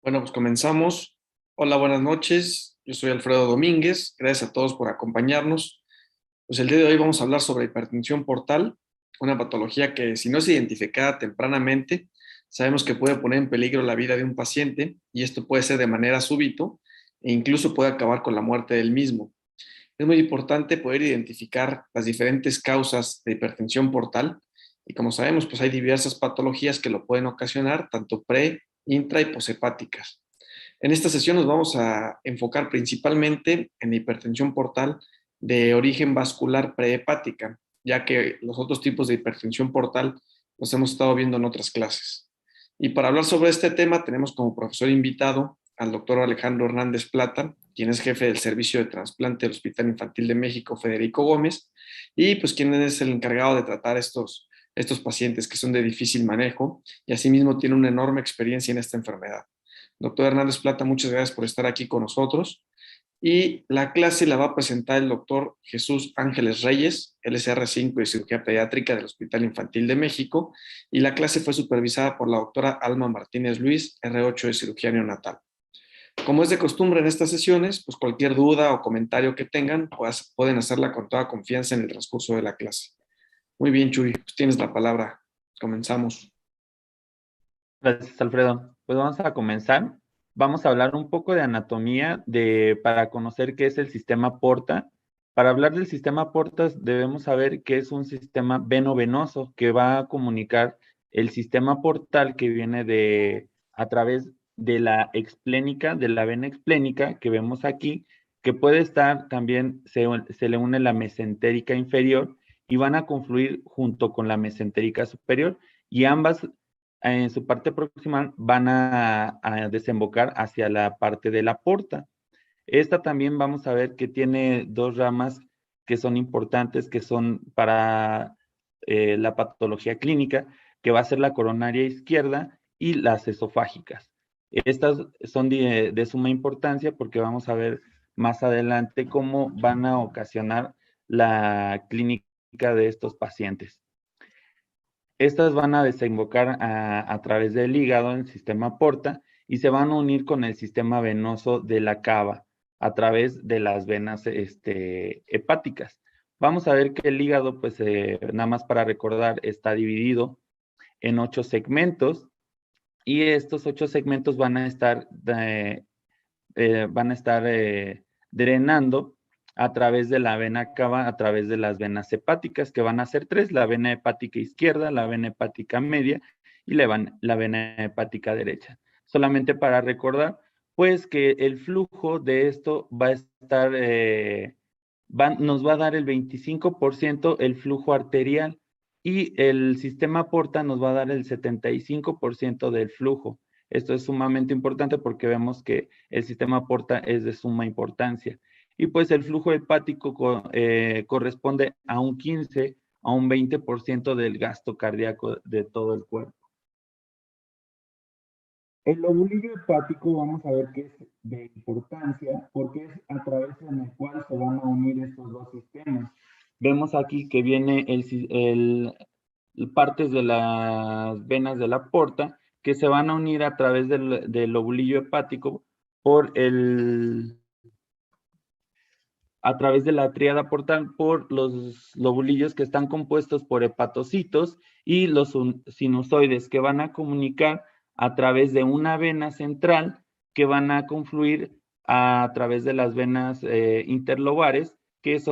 Bueno, pues comenzamos. Hola, buenas noches. Yo soy Alfredo Domínguez. Gracias a todos por acompañarnos. Pues el día de hoy vamos a hablar sobre hipertensión portal, una patología que si no es identificada tempranamente, sabemos que puede poner en peligro la vida de un paciente y esto puede ser de manera súbito e incluso puede acabar con la muerte del mismo. Es muy importante poder identificar las diferentes causas de hipertensión portal y como sabemos, pues hay diversas patologías que lo pueden ocasionar, tanto pre, intra y poshepáticas. En esta sesión nos vamos a enfocar principalmente en la hipertensión portal de origen vascular prehepática, ya que los otros tipos de hipertensión portal los hemos estado viendo en otras clases. Y para hablar sobre este tema tenemos como profesor invitado al doctor Alejandro Hernández Plata, quien es jefe del servicio de trasplante del Hospital Infantil de México, Federico Gómez, y pues quien es el encargado de tratar estos pacientes que son de difícil manejo y asimismo tiene una enorme experiencia en esta enfermedad. Doctor Hernández Plata, muchas gracias por estar aquí con nosotros. Y la clase la va a presentar el doctor Jesús Ángeles Reyes, LSR5 de Cirugía Pediátrica del Hospital Infantil de México, y la clase fue supervisada por la doctora Alma Martínez Luis, R8 de Cirugía Neonatal. Como es de costumbre en estas sesiones, pues cualquier duda o comentario que tengan, pues pueden hacerla con toda confianza en el transcurso de la clase. Muy bien, Chuy, pues tienes la palabra. Comenzamos. Gracias, Alfredo. Pues vamos a comenzar. Vamos a hablar un poco de anatomía para conocer qué es el sistema porta. Para hablar del sistema porta debemos saber que es un sistema veno-venoso que va a comunicar el sistema portal que viene a través de la explénica, de la vena explénica que vemos aquí, que puede estar también, se le une la mesentérica inferior y van a confluir junto con la mesentérica superior y ambas en su parte proximal van a desembocar hacia la parte de la porta. Esta también vamos a ver que tiene dos ramas que son importantes, que son para la patología clínica, que va a ser la coronaria izquierda y las esofágicas. Estas son de suma importancia porque vamos a ver más adelante cómo van a ocasionar la clínica de estos pacientes. Estas van a desembocar a través del hígado en el sistema porta y se van a unir con el sistema venoso de la cava a través de las venas hepáticas. Vamos a ver que el hígado, pues nada más para recordar, está dividido en 8 segmentos y estos 8 segmentos van a estar drenando a través de la vena cava, a través de las venas hepáticas, que van a ser 3, la vena hepática izquierda, la vena hepática media y la vena hepática derecha. Solamente para recordar, pues que el flujo de esto va a estar, nos va a dar el 25% el flujo arterial y el sistema porta nos va a dar el 75% del flujo. Esto es sumamente importante porque vemos que el sistema porta es de suma importancia. Y pues el flujo hepático corresponde a un 15 a un 20% del gasto cardíaco de todo el cuerpo. El lobulillo hepático vamos a ver que es de importancia porque es a través en el cual se van a unir estos dos sistemas. Vemos aquí que viene partes de las venas de la porta que se van a unir a través del lobulillo hepático a través de la tríada portal por los lobulillos que están compuestos por hepatocitos y los sinusoides que van a comunicar a través de una vena central que van a confluir a través de las venas interlobares que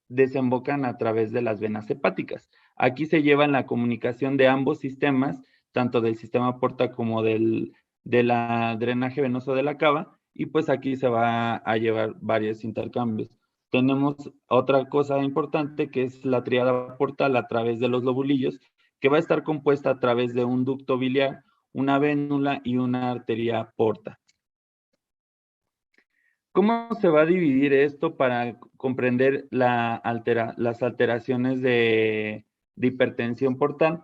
desembocan a través de las venas hepáticas. Aquí se lleva la comunicación de ambos sistemas, tanto del sistema porta como del drenaje venoso de la cava, y pues aquí se va a llevar varios intercambios. Tenemos otra cosa importante que es la tríada portal a través de los lobulillos, que va a estar compuesta a través de un ducto biliar, una vénula y una arteria porta. ¿Cómo se va a dividir esto para comprender las alteraciones de hipertensión portal?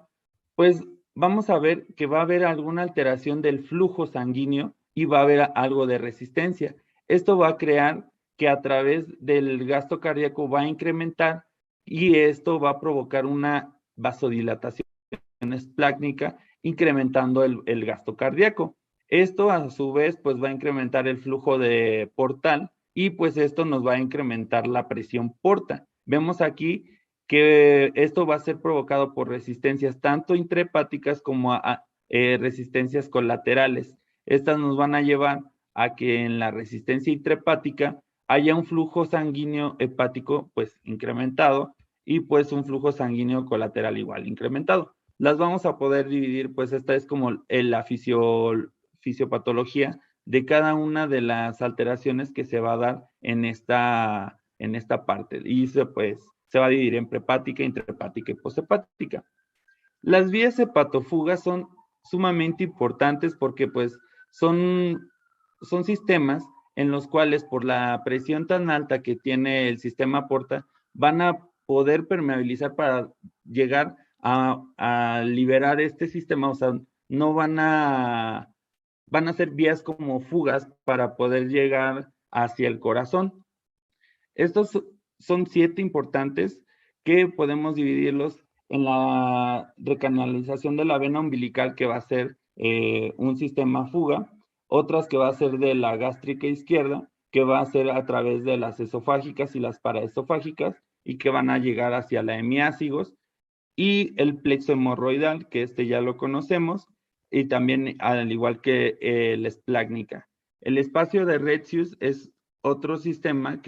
Pues vamos a ver que va a haber alguna alteración del flujo sanguíneo y va a haber algo de resistencia. Esto va a crear que a través del gasto cardíaco va a incrementar y esto va a provocar una vasodilatación esplácnica, incrementando el gasto cardíaco. Esto a su vez pues va a incrementar el flujo de portal y pues esto nos va a incrementar la presión porta. Vemos aquí que esto va a ser provocado por resistencias tanto intrahepáticas como resistencias colaterales. Estas nos van a llevar a que en la resistencia intrahepática haya un flujo sanguíneo hepático pues incrementado y pues un flujo sanguíneo colateral igual incrementado. Las vamos a poder dividir, pues esta es como la fisiopatología de cada una de las alteraciones que se va a dar en esta parte. Y se va a dividir en prehepática, intrahepática y posthepática. Las vías hepatofugas son sumamente importantes porque pues son sistemas en los cuales por la presión tan alta que tiene el sistema porta van a poder permeabilizar para llegar a liberar este sistema, o sea, no van a ser vías como fugas para poder llegar hacia el corazón. Estos son 7 importantes que podemos dividirlos en la recanalización de la vena umbilical, que va a ser un sistema fuga, otras que va a ser de la gástrica izquierda, que va a ser a través de las esofágicas y las paraesofágicas, y que van a llegar hacia la hemiácigos, y el plexo hemorroidal, que ya lo conocemos, y también al igual que la esplácnica. El espacio de Retzius es otro sistema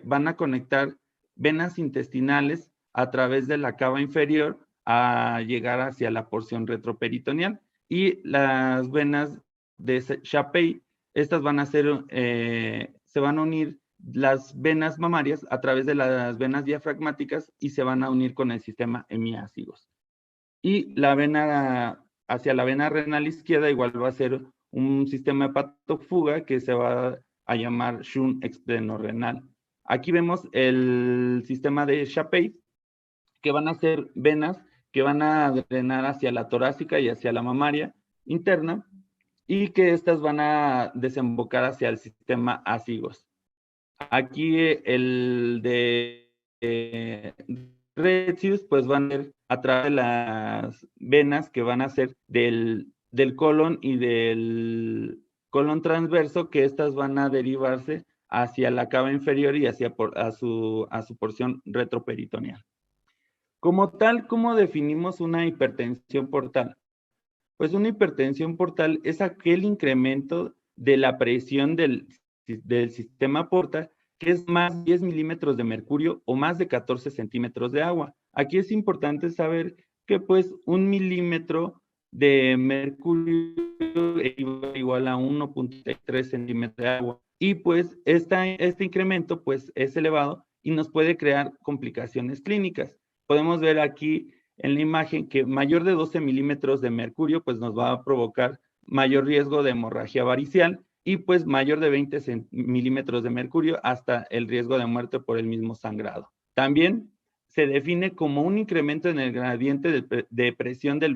van a conectar venas intestinales a través de la cava inferior a llegar hacia la porción retroperitoneal, y las venas de Chappey, estas van a ser, se van a unir las venas mamarias a través de las venas diafragmáticas y se van a unir con el sistema hemiácigos. Y la vena hacia la vena renal izquierda igual va a ser un sistema hepatofuga que se va a llamar shunt explenorenal. Aquí vemos el sistema de Chappey, que van a ser venas que van a drenar hacia la torácica y hacia la mamaria interna, y que estas van a desembocar hacia el sistema ácigos. Aquí el de Retzius, pues van a ir a través de las venas que van a ser del colon y del colon transverso, que estas van a derivarse hacia la cava inferior y hacia a su porción retroperitoneal. Como tal, ¿cómo definimos una hipertensión portal? Pues una hipertensión portal es aquel incremento de la presión del sistema porta que es más de 10 milímetros de mercurio o más de 14 centímetros de agua. Aquí es importante saber que pues 1 milímetro de mercurio igual a 1.3 centímetros de agua. Y pues este incremento pues es elevado y nos puede crear complicaciones clínicas. Podemos ver aquí en la imagen que mayor de 12 milímetros de mercurio pues nos va a provocar mayor riesgo de hemorragia varicial, y pues mayor de 20 milímetros de mercurio hasta el riesgo de muerte por el mismo sangrado. También se define como un incremento en el gradiente de presión del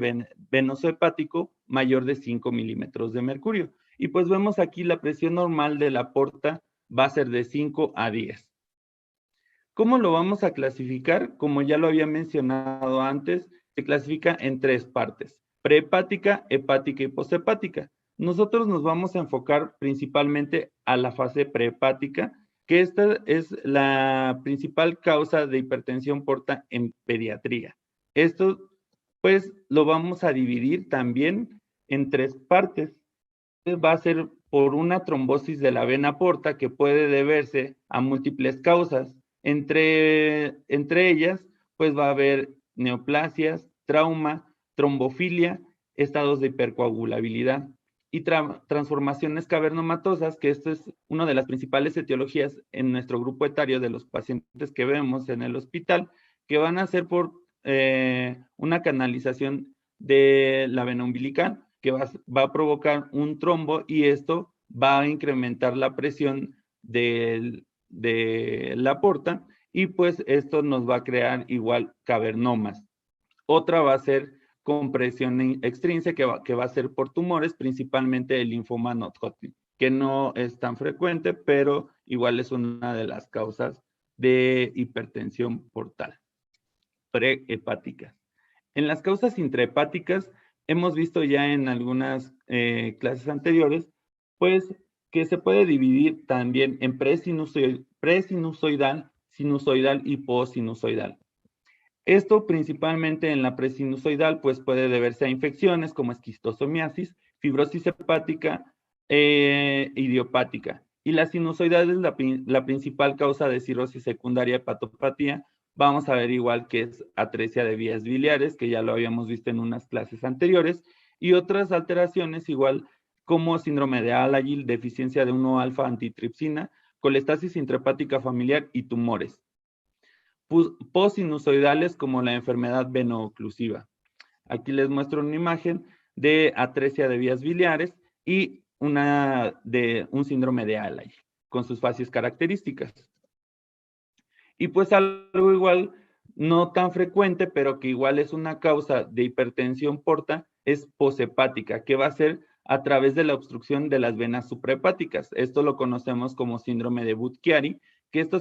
venoso hepático mayor de 5 milímetros de mercurio. Y pues vemos aquí la presión normal de la porta va a ser de 5 a 10. ¿Cómo lo vamos a clasificar? Como ya lo había mencionado antes, se clasifica en 3 partes: prehepática, hepática y posthepática. Nosotros nos vamos a enfocar principalmente a la fase prehepática, que esta es la principal causa de hipertensión porta en pediatría. Esto, pues, lo vamos a dividir también en 3 partes. Va a ser por una trombosis de la vena porta que puede deberse a múltiples causas. Entre ellas, pues va a haber neoplasias, trauma, trombofilia, estados de hipercoagulabilidad y transformaciones cavernomatosas, que esto es una de las principales etiologías en nuestro grupo etario de los pacientes que vemos en el hospital, que van a ser por una canalización de la vena umbilical, que va a provocar un trombo, y esto va a incrementar la presión de la porta, y pues esto nos va a crear igual cavernomas. Otra va a ser compresión extrínseca, que va a ser por tumores, principalmente el linfoma no-Hodgkin, que no es tan frecuente, pero igual es una de las causas de hipertensión portal prehepática. En las causas intrahepáticas hemos visto ya en algunas clases anteriores, pues que se puede dividir también en presinusoidal, sinusoidal y posinusoidal. Esto principalmente en la presinusoidal, pues puede deberse a infecciones como esquistosomiasis, fibrosis hepática, idiopática. Y la sinusoidal es la principal causa de cirrosis secundaria hepatopatía. Vamos a ver igual que es atresia de vías biliares, que ya lo habíamos visto en unas clases anteriores, y otras alteraciones igual como síndrome de Alagil, deficiencia de 1-alfa antitripsina, colestasis intrahepática familiar y tumores posinusoidales como la enfermedad veno-oclusiva. Aquí les muestro una imagen de atresia de vías biliares y de un síndrome de Alay con sus fases características. Y pues algo igual, no tan frecuente, pero que igual es una causa de hipertensión porta, es poshepática, que va a ser a través de la obstrucción de las venas suprahepáticas. Esto lo conocemos como síndrome de Budd-Chiari, que esto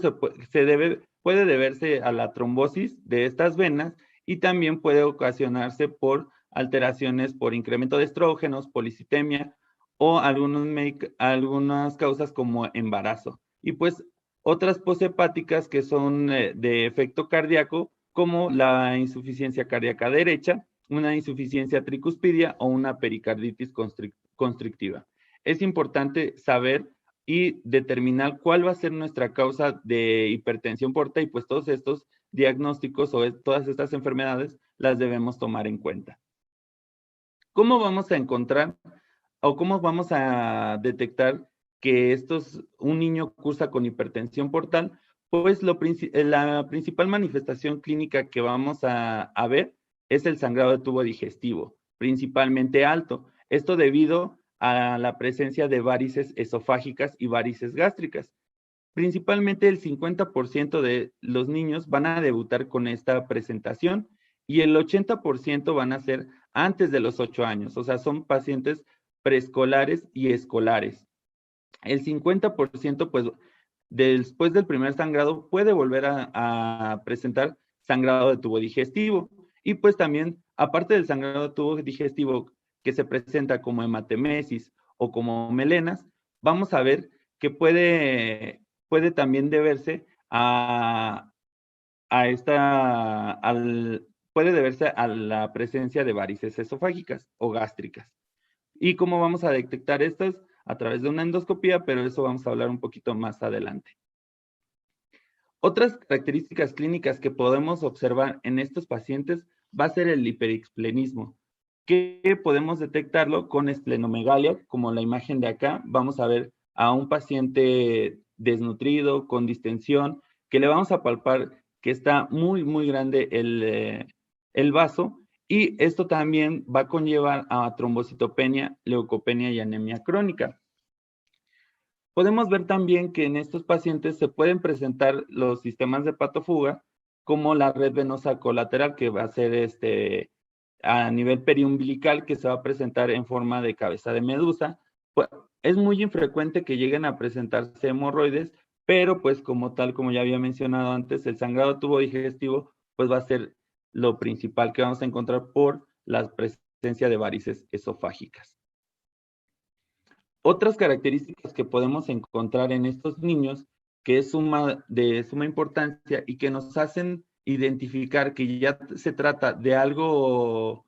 puede deberse a la trombosis de estas venas y también puede ocasionarse por alteraciones por incremento de estrógenos, policitemia o algunas causas como embarazo. Y pues otras poshepáticas que son de efecto cardíaco, como la insuficiencia cardíaca derecha, una insuficiencia tricuspidia o una pericarditis constrictiva. Es importante saber y determinar cuál va a ser nuestra causa de hipertensión porta y pues todos estos diagnósticos o todas estas enfermedades las debemos tomar en cuenta. ¿Cómo vamos a encontrar o cómo vamos a detectar que un niño cursa con hipertensión portal? Pues la principal manifestación clínica que vamos a ver es el sangrado de tubo digestivo, principalmente alto. Esto debido a la presencia de varices esofágicas y varices gástricas. Principalmente el 50% de los niños van a debutar con esta presentación y el 80% van a ser antes de los 8 años, o sea, son pacientes preescolares y escolares. El 50%, pues, después del primer sangrado, puede volver a presentar sangrado de tubo digestivo. Y pues también, aparte del sangrado de tubo digestivo que se presenta como hematemesis o como melenas, vamos a ver que puede también deberse puede deberse a la presencia de varices esofágicas o gástricas. ¿Y cómo vamos a detectar estas? A través de una endoscopía, pero eso vamos a hablar un poquito más adelante. Otras características clínicas que podemos observar en estos pacientes va a ser el hiperexplenismo, que podemos detectarlo con esplenomegalia, como la imagen de acá. Vamos a ver a un paciente desnutrido, con distensión, que le vamos a palpar que está muy, muy grande el vaso, y esto también va a conllevar a trombocitopenia, leucopenia y anemia crónica. Podemos ver también que en estos pacientes se pueden presentar los sistemas de hepatofuga, como la red venosa colateral, que va a ser a nivel periumbilical, que se va a presentar en forma de cabeza de medusa. Pues, es muy infrecuente que lleguen a presentarse hemorroides, pero pues como tal, como ya había mencionado antes, el sangrado tubo digestivo pues va a ser lo principal que vamos a encontrar por la presencia de varices esofágicas. Otras características que podemos encontrar en estos niños, que es de suma importancia y que nos hacen identificar que ya se trata de algo,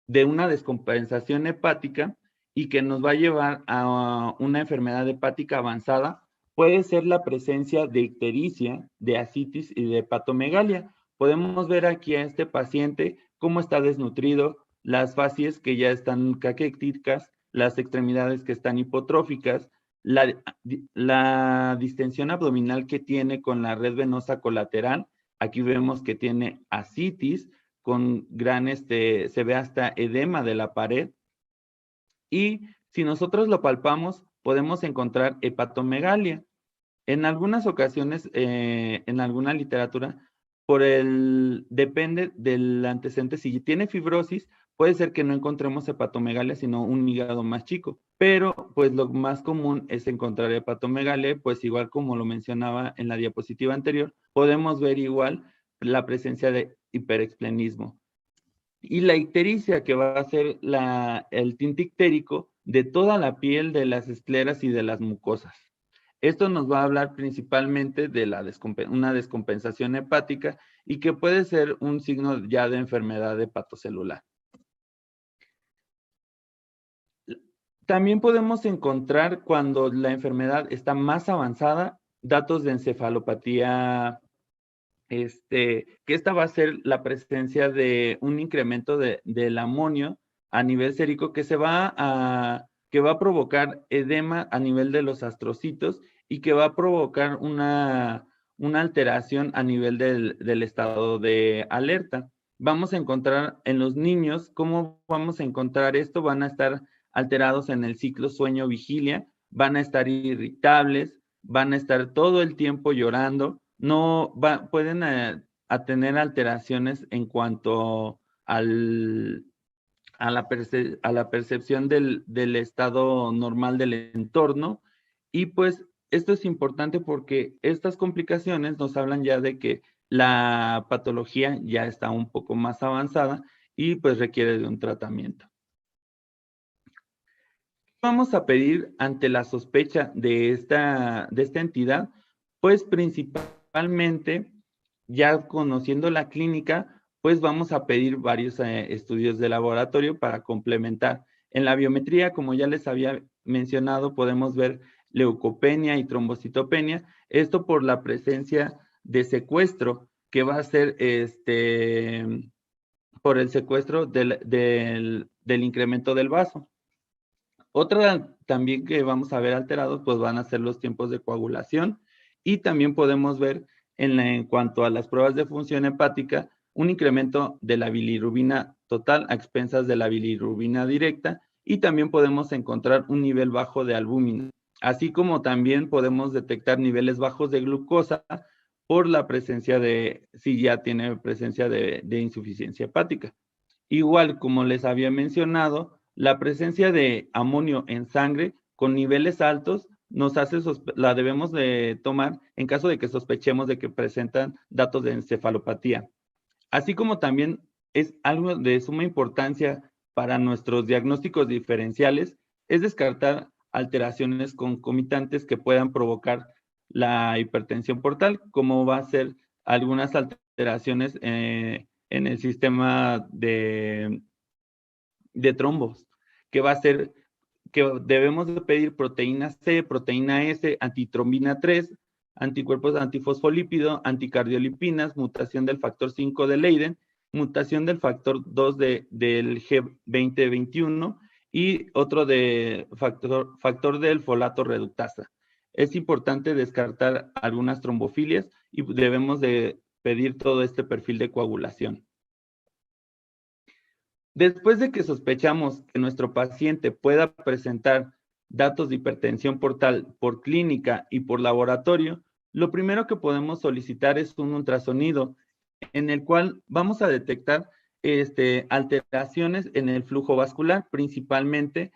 de una descompensación hepática y que nos va a llevar a una enfermedad hepática avanzada, puede ser la presencia de ictericia, de ascitis y de hepatomegalia. Podemos ver aquí a este paciente cómo está desnutrido, las facies que ya están caquéticas, las extremidades que están hipotróficas, la distensión abdominal que tiene con la red venosa colateral. Aquí vemos que tiene ascitis, con se ve hasta edema de la pared. Y si nosotros lo palpamos, podemos encontrar hepatomegalia. En algunas ocasiones, en alguna literatura, depende del antecedente. Si tiene fibrosis, puede ser que no encontremos hepatomegalia, sino un hígado más chico. Pero, pues lo más común es encontrar hepatomegalia, pues igual como lo mencionaba en la diapositiva anterior, podemos ver igual la presencia de hiperexplenismo. y la ictericia, que va a ser el tinte ictérico de toda la piel, de las escleras y de las mucosas. Esto nos va a hablar principalmente de una descompensación hepática y que puede ser un signo ya de enfermedad hepatocelular. También podemos encontrar, cuando la enfermedad está más avanzada, datos de encefalopatía, que esta va a ser la presencia de un incremento del amonio a nivel sérico que va a provocar edema a nivel de los astrocitos y que va a provocar una alteración a nivel del estado de alerta. Vamos a encontrar en los niños, ¿cómo vamos a encontrar esto? Van a estar alterados en el ciclo sueño-vigilia, van a estar irritables, van a estar todo el tiempo llorando, pueden a tener alteraciones en cuanto a la percepción del estado normal del entorno. Y pues esto es importante porque estas complicaciones nos hablan ya de que la patología ya está un poco más avanzada y pues requiere de un tratamiento. Vamos a pedir ante la sospecha de esta entidad? Pues principalmente, ya conociendo la clínica, pues vamos a pedir varios estudios de laboratorio para complementar. En la biometría, como ya les había mencionado, podemos ver leucopenia y trombocitopenia, esto por la presencia de secuestro, que va a ser por el secuestro del incremento del vaso. Otra también que vamos a ver alterados, pues van a ser los tiempos de coagulación, y también podemos ver en cuanto a las pruebas de función hepática, un incremento de la bilirrubina total a expensas de la bilirrubina directa, y también podemos encontrar un nivel bajo de albúmina, así como también podemos detectar niveles bajos de glucosa por la presencia si ya tiene presencia de insuficiencia hepática. Igual, como les había mencionado, la presencia de amonio en sangre con niveles altos la debemos de tomar en caso de que sospechemos de que presentan datos de encefalopatía. Así como también es algo de suma importancia para nuestros diagnósticos diferenciales, es descartar alteraciones concomitantes que puedan provocar la hipertensión portal, como va a ser algunas alteraciones en el sistema de trombos, que va a ser que debemos de pedir proteína C, proteína S, antitrombina 3, anticuerpos antifosfolípido, anticardiolipinas, mutación del factor 5 de Leiden, mutación del factor 2 del G2021 y otro de factor del folato reductasa. Es importante descartar algunas trombofilias y debemos de pedir todo este perfil de coagulación. Después de que sospechamos que nuestro paciente pueda presentar datos de hipertensión portal por clínica y por laboratorio, lo primero que podemos solicitar es un ultrasonido en el cual vamos a detectar alteraciones en el flujo vascular, principalmente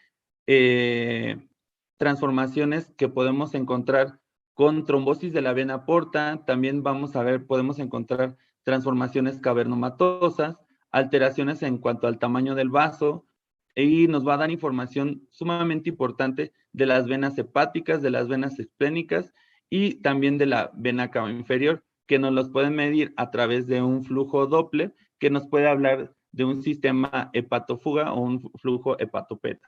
transformaciones que podemos encontrar con trombosis de la vena porta. También podemos encontrar transformaciones cavernomatosas, alteraciones en cuanto al tamaño del vaso, y nos va a dar información sumamente importante de las venas hepáticas, de las venas esplénicas y también de la vena cava inferior, que nos los pueden medir a través de un flujo Doppler, que nos puede hablar de un sistema hepatofuga o un flujo hepatopeta.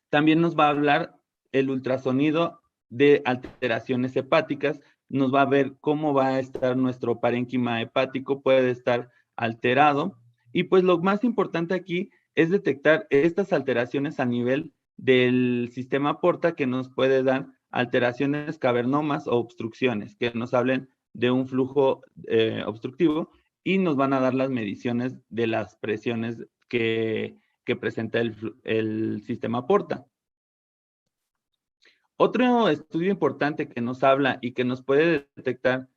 También nos va a hablar el ultrasonido de alteraciones hepáticas, nos va a ver cómo va a estar nuestro parénquima hepático, puede estar alterado, y pues lo más importante aquí es detectar estas alteraciones a nivel del sistema porta, que nos puede dar alteraciones cavernomas o obstrucciones, que nos hablen de un flujo obstructivo, y nos van a dar las mediciones de las presiones que presenta el sistema porta. Otro estudio importante que nos habla y que nos puede detectar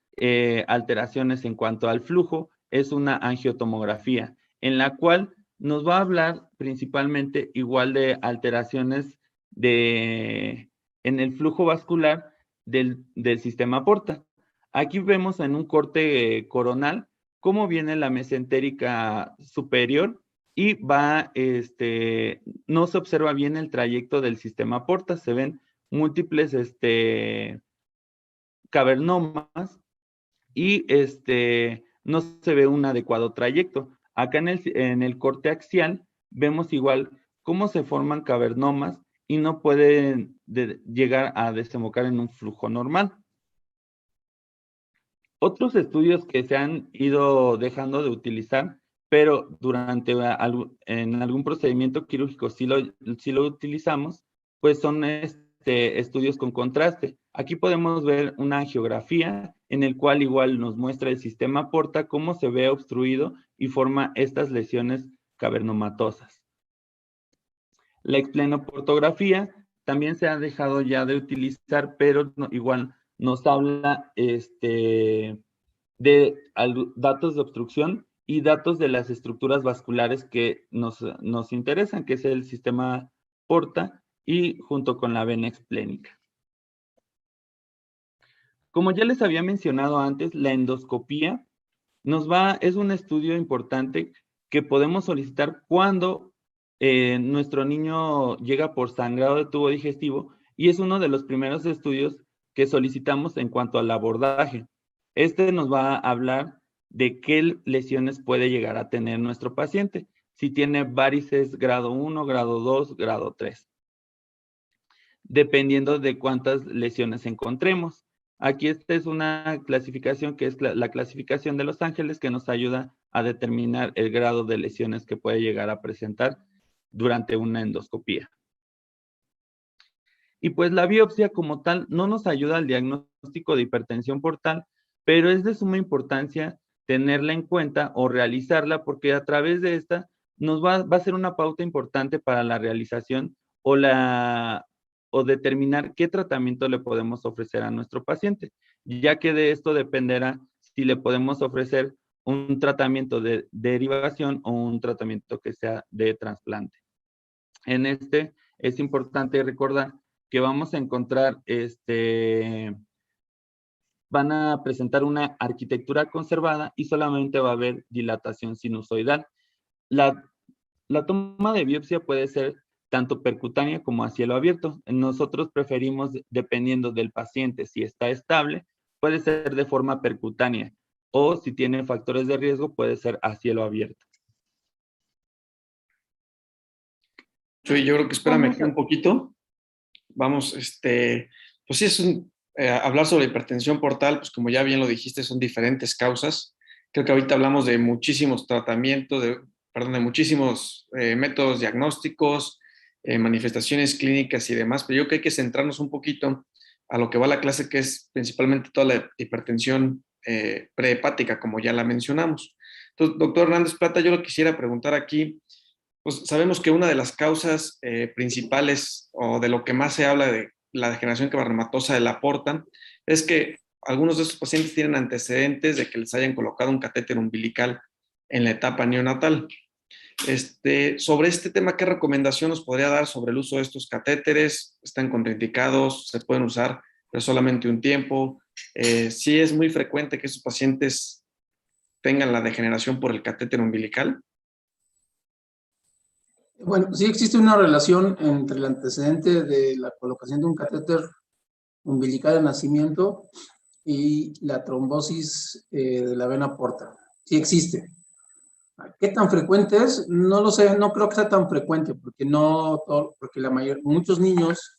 alteraciones en cuanto al flujo es una angiotomografía, en la cual nos va a hablar principalmente igual de alteraciones en el flujo vascular del sistema porta. Aquí vemos en un corte coronal cómo viene la mesentérica superior y no se observa bien el trayecto del sistema porta, se ven múltiples cavernomas y no se ve un adecuado trayecto. Acá en el corte axial vemos igual cómo se forman cavernomas y no pueden llegar a desembocar en un flujo normal. Otros estudios que se han ido dejando de utilizar, pero en algún procedimiento quirúrgico sí lo utilizamos, pues son estudios con contraste. Aquí podemos ver una angiografía en el cual igual nos muestra el sistema porta, cómo se ve obstruido y forma estas lesiones cavernomatosas. La explenoportografía también se ha dejado ya de utilizar, pero igual nos habla de datos de obstrucción y datos de las estructuras vasculares que nos interesan, que es el sistema porta y junto con la vena esplénica. Como ya les había mencionado antes, la endoscopía es un estudio importante que podemos solicitar cuando nuestro niño llega por sangrado de tubo digestivo y es uno de los primeros estudios que solicitamos en cuanto al abordaje. Este nos va a hablar de qué lesiones puede llegar a tener nuestro paciente, si tiene varices grado 1, grado 2, grado 3, dependiendo de cuántas lesiones encontremos. Aquí esta es una clasificación que es la clasificación de Los Ángeles que nos ayuda a determinar el grado de lesiones que puede llegar a presentar durante una endoscopía. Y pues la biopsia como tal no nos ayuda al diagnóstico de hipertensión portal, pero es de suma importancia tenerla en cuenta o realizarla porque a través de esta nos va a ser una pauta importante para la realización o determinar qué tratamiento le podemos ofrecer a nuestro paciente, ya que de esto dependerá si le podemos ofrecer un tratamiento de derivación o un tratamiento que sea de trasplante. En es importante recordar que vamos a encontrar, van a presentar una arquitectura conservada y solamente va a haber dilatación sinusoidal. La toma de biopsia puede ser tanto percutánea como a cielo abierto. Nosotros preferimos, dependiendo del paciente, si está estable, puede ser de forma percutánea o si tiene factores de riesgo, puede ser a cielo abierto. Yo creo que espérame aquí un poquito. Vamos, pues sí, hablar sobre hipertensión portal, pues como ya bien lo dijiste, son diferentes causas. Creo que ahorita hablamos de muchísimos tratamientos, de muchísimos métodos diagnósticos, manifestaciones clínicas y demás, pero yo creo que hay que centrarnos un poquito a lo que va la clase, que es principalmente toda la hipertensión prehepática, como ya la mencionamos. Entonces, doctor Hernández Plata, yo lo quisiera preguntar aquí, pues sabemos que una de las causas principales o de lo que más se habla de la degeneración cavernomatosa de la porta es que algunos de estos pacientes tienen antecedentes de que les hayan colocado un catéter umbilical en la etapa neonatal. Sobre este tema, ¿qué recomendación nos podría dar sobre el uso de estos catéteres? ¿Están contraindicados? ¿Se pueden usar, pero solamente un tiempo? ¿Sí es muy frecuente que estos pacientes tengan la degeneración por el catéter umbilical? Bueno, sí existe una relación entre el antecedente de la colocación de un catéter umbilical de nacimiento y la trombosis de la vena porta. Sí existe. ¿Qué tan frecuente es? No lo sé, no creo que sea tan frecuente, porque muchos niños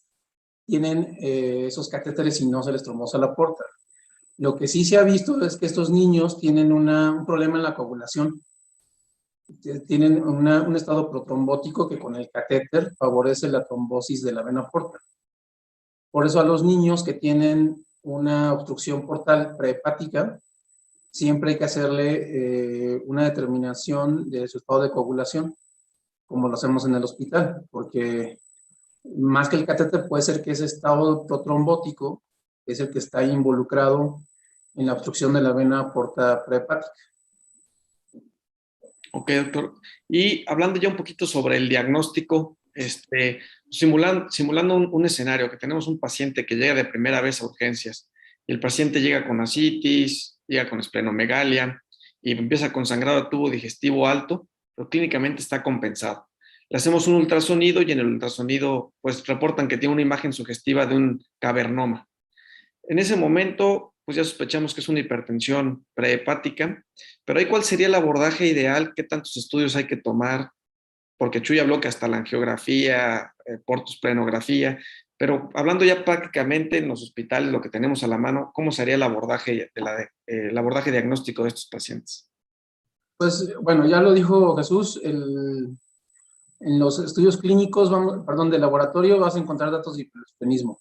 tienen esos catéteres y no se les trombosa la porta. Lo que sí se ha visto es que estos niños tienen un problema en la coagulación. Tienen un estado protrombótico que con el catéter favorece la trombosis de la vena porta. Por eso a los niños que tienen una obstrucción portal prehepática, siempre hay que hacerle una determinación de su estado de coagulación, como lo hacemos en el hospital, porque más que el catéter puede ser que ese estado protrombótico es el que está involucrado en la obstrucción de la vena porta prehepática. Ok, doctor. Y hablando ya un poquito sobre el diagnóstico, simulando un escenario, que tenemos un paciente que llega de primera vez a urgencias y el paciente llega con ascitis, llega con esplenomegalia y empieza con sangrado de tubo digestivo alto, pero clínicamente está compensado. Le hacemos un ultrasonido y en el ultrasonido pues reportan que tiene una imagen sugestiva de un cavernoma. En ese momento pues ya sospechamos que es una hipertensión prehepática, pero ahí ¿cuál sería el abordaje ideal? ¿Qué tantos estudios hay que tomar? Porque Chuy habló que hasta la angiografía, portosplenografía, pero hablando ya prácticamente en los hospitales, lo que tenemos a la mano, ¿cómo sería el abordaje, el abordaje diagnóstico de estos pacientes? Pues bueno, ya lo dijo Jesús, en los estudios clínicos, de laboratorio, vas a encontrar datos de hipertensión.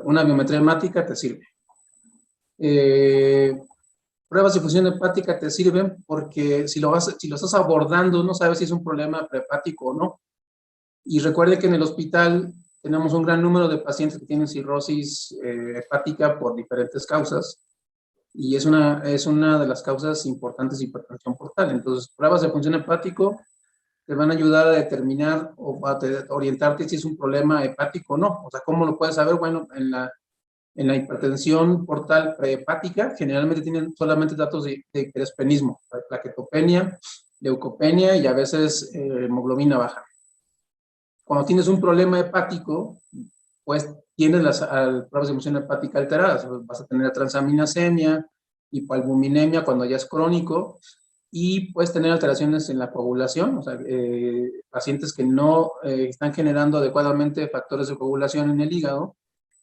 Una biometría hemática te sirve. Pruebas de función hepática te sirven porque si lo estás abordando, no sabes si es un problema prehepático o no. Y recuerde que en el hospital tenemos un gran número de pacientes que tienen cirrosis hepática por diferentes causas, y es una de las causas importantes de hipertensión portal. Entonces, pruebas de función hepático te van a ayudar a determinar o a orientarte si es un problema hepático o no. O sea, ¿cómo lo puedes saber? Bueno, en la hipertensión portal prehepática, generalmente tienen solamente datos de hiperespenismo, plaquetopenia, leucopenia y a veces hemoglobina baja. Cuando tienes un problema hepático, pues tienes las pruebas de función hepática alteradas. Vas a tener transaminasemia, hipoalbuminemia cuando ya es crónico, y puedes tener alteraciones en la coagulación, o sea, pacientes que no están generando adecuadamente factores de coagulación en el hígado,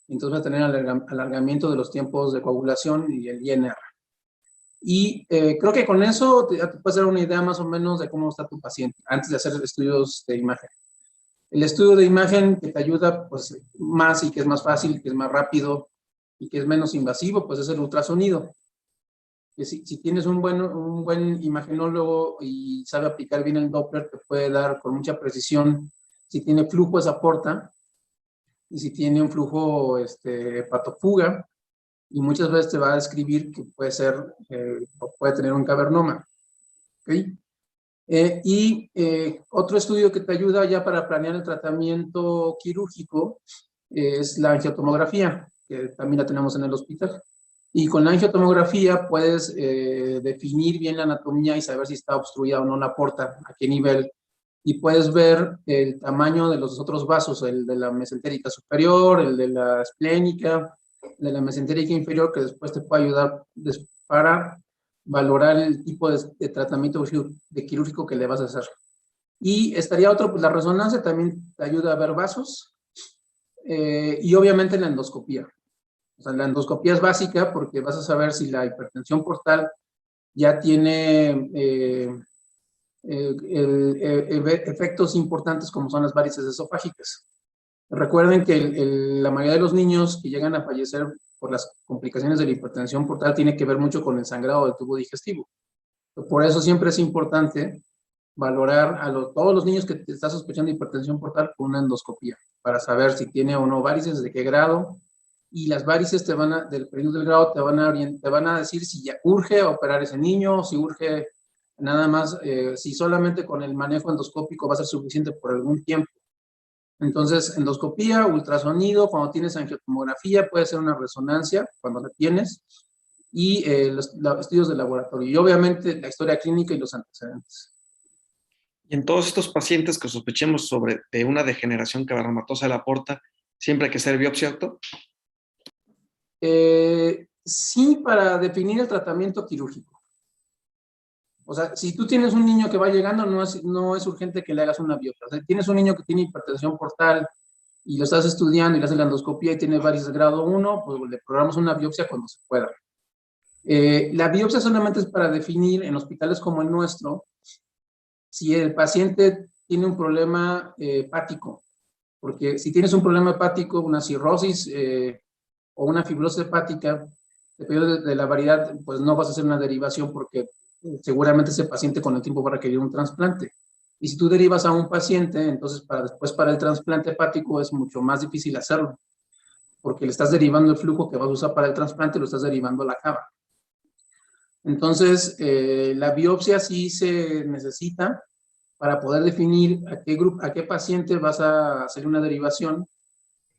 entonces vas a tener alargamiento de los tiempos de coagulación y el INR. Y creo que con eso te puedes dar una idea más o menos de cómo está tu paciente, antes de hacer estudios de imagen. El estudio de imagen que te ayuda pues, más y que es más fácil, que es más rápido y que es menos invasivo, pues es el ultrasonido. Que si tienes un buen imagenólogo y sabe aplicar bien el Doppler, te puede dar con mucha precisión si tiene flujo esa porta y si tiene un flujo hepatofuga, y muchas veces te va a describir que puede tener un cavernoma. ¿Okay? Otro estudio que te ayuda ya para planear el tratamiento quirúrgico es la angiotomografía, que también la tenemos en el hospital. Y con la angiotomografía puedes definir bien la anatomía y saber si está obstruida o no la porta, a qué nivel. Y puedes ver el tamaño de los otros vasos, el de la mesentérica superior, el de la esplénica, de la mesentérica inferior, que después te puede ayudar para valorar el tipo de tratamiento quirúrgico que le vas a hacer. Y estaría otro, pues la resonancia también te ayuda a ver vasos, y obviamente la endoscopía. O sea, la endoscopía es básica porque vas a saber si la hipertensión portal ya tiene efectos importantes como son las varices esofágicas. Recuerden que la mayoría de los niños que llegan a fallecer por las complicaciones de la hipertensión portal tiene que ver mucho con el sangrado del tubo digestivo. Por eso siempre es importante valorar a todos los niños que te están sospechando de hipertensión portal con una endoscopía para saber si tiene o no varices, de qué grado, y las varices dependiendo del grado te van a decir si ya urge operar ese niño, si urge nada más, si solamente con el manejo endoscópico va a ser suficiente por algún tiempo. Entonces, endoscopía, ultrasonido, cuando tienes angiotomografía, puede ser una resonancia, cuando la tienes, y los estudios de laboratorio, y obviamente la historia clínica y los antecedentes. Y en todos estos pacientes que sospechemos de una degeneración cavernomatosa de la porta, siempre hay que hacer biopsia, ¿cierto? Sí, para definir el tratamiento quirúrgico. O sea, si tú tienes un niño que va llegando, no es urgente que le hagas una biopsia. O sea, tienes un niño que tiene hipertensión portal y lo estás estudiando y le haces la endoscopía y tiene varices de grado 1, pues le programamos una biopsia cuando se pueda. La biopsia solamente es para definir en hospitales como el nuestro si el paciente tiene un problema hepático. Porque si tienes un problema hepático, una cirrosis o una fibrosis hepática, dependiendo de la variedad, pues no vas a hacer una derivación porque seguramente ese paciente con el tiempo va a requerir un trasplante. Y si tú derivas a un paciente, entonces después para el trasplante hepático es mucho más difícil hacerlo, porque le estás derivando el flujo que vas a usar para el trasplante, lo estás derivando a la cava. Entonces, la biopsia sí se necesita para poder definir a qué paciente vas a hacer una derivación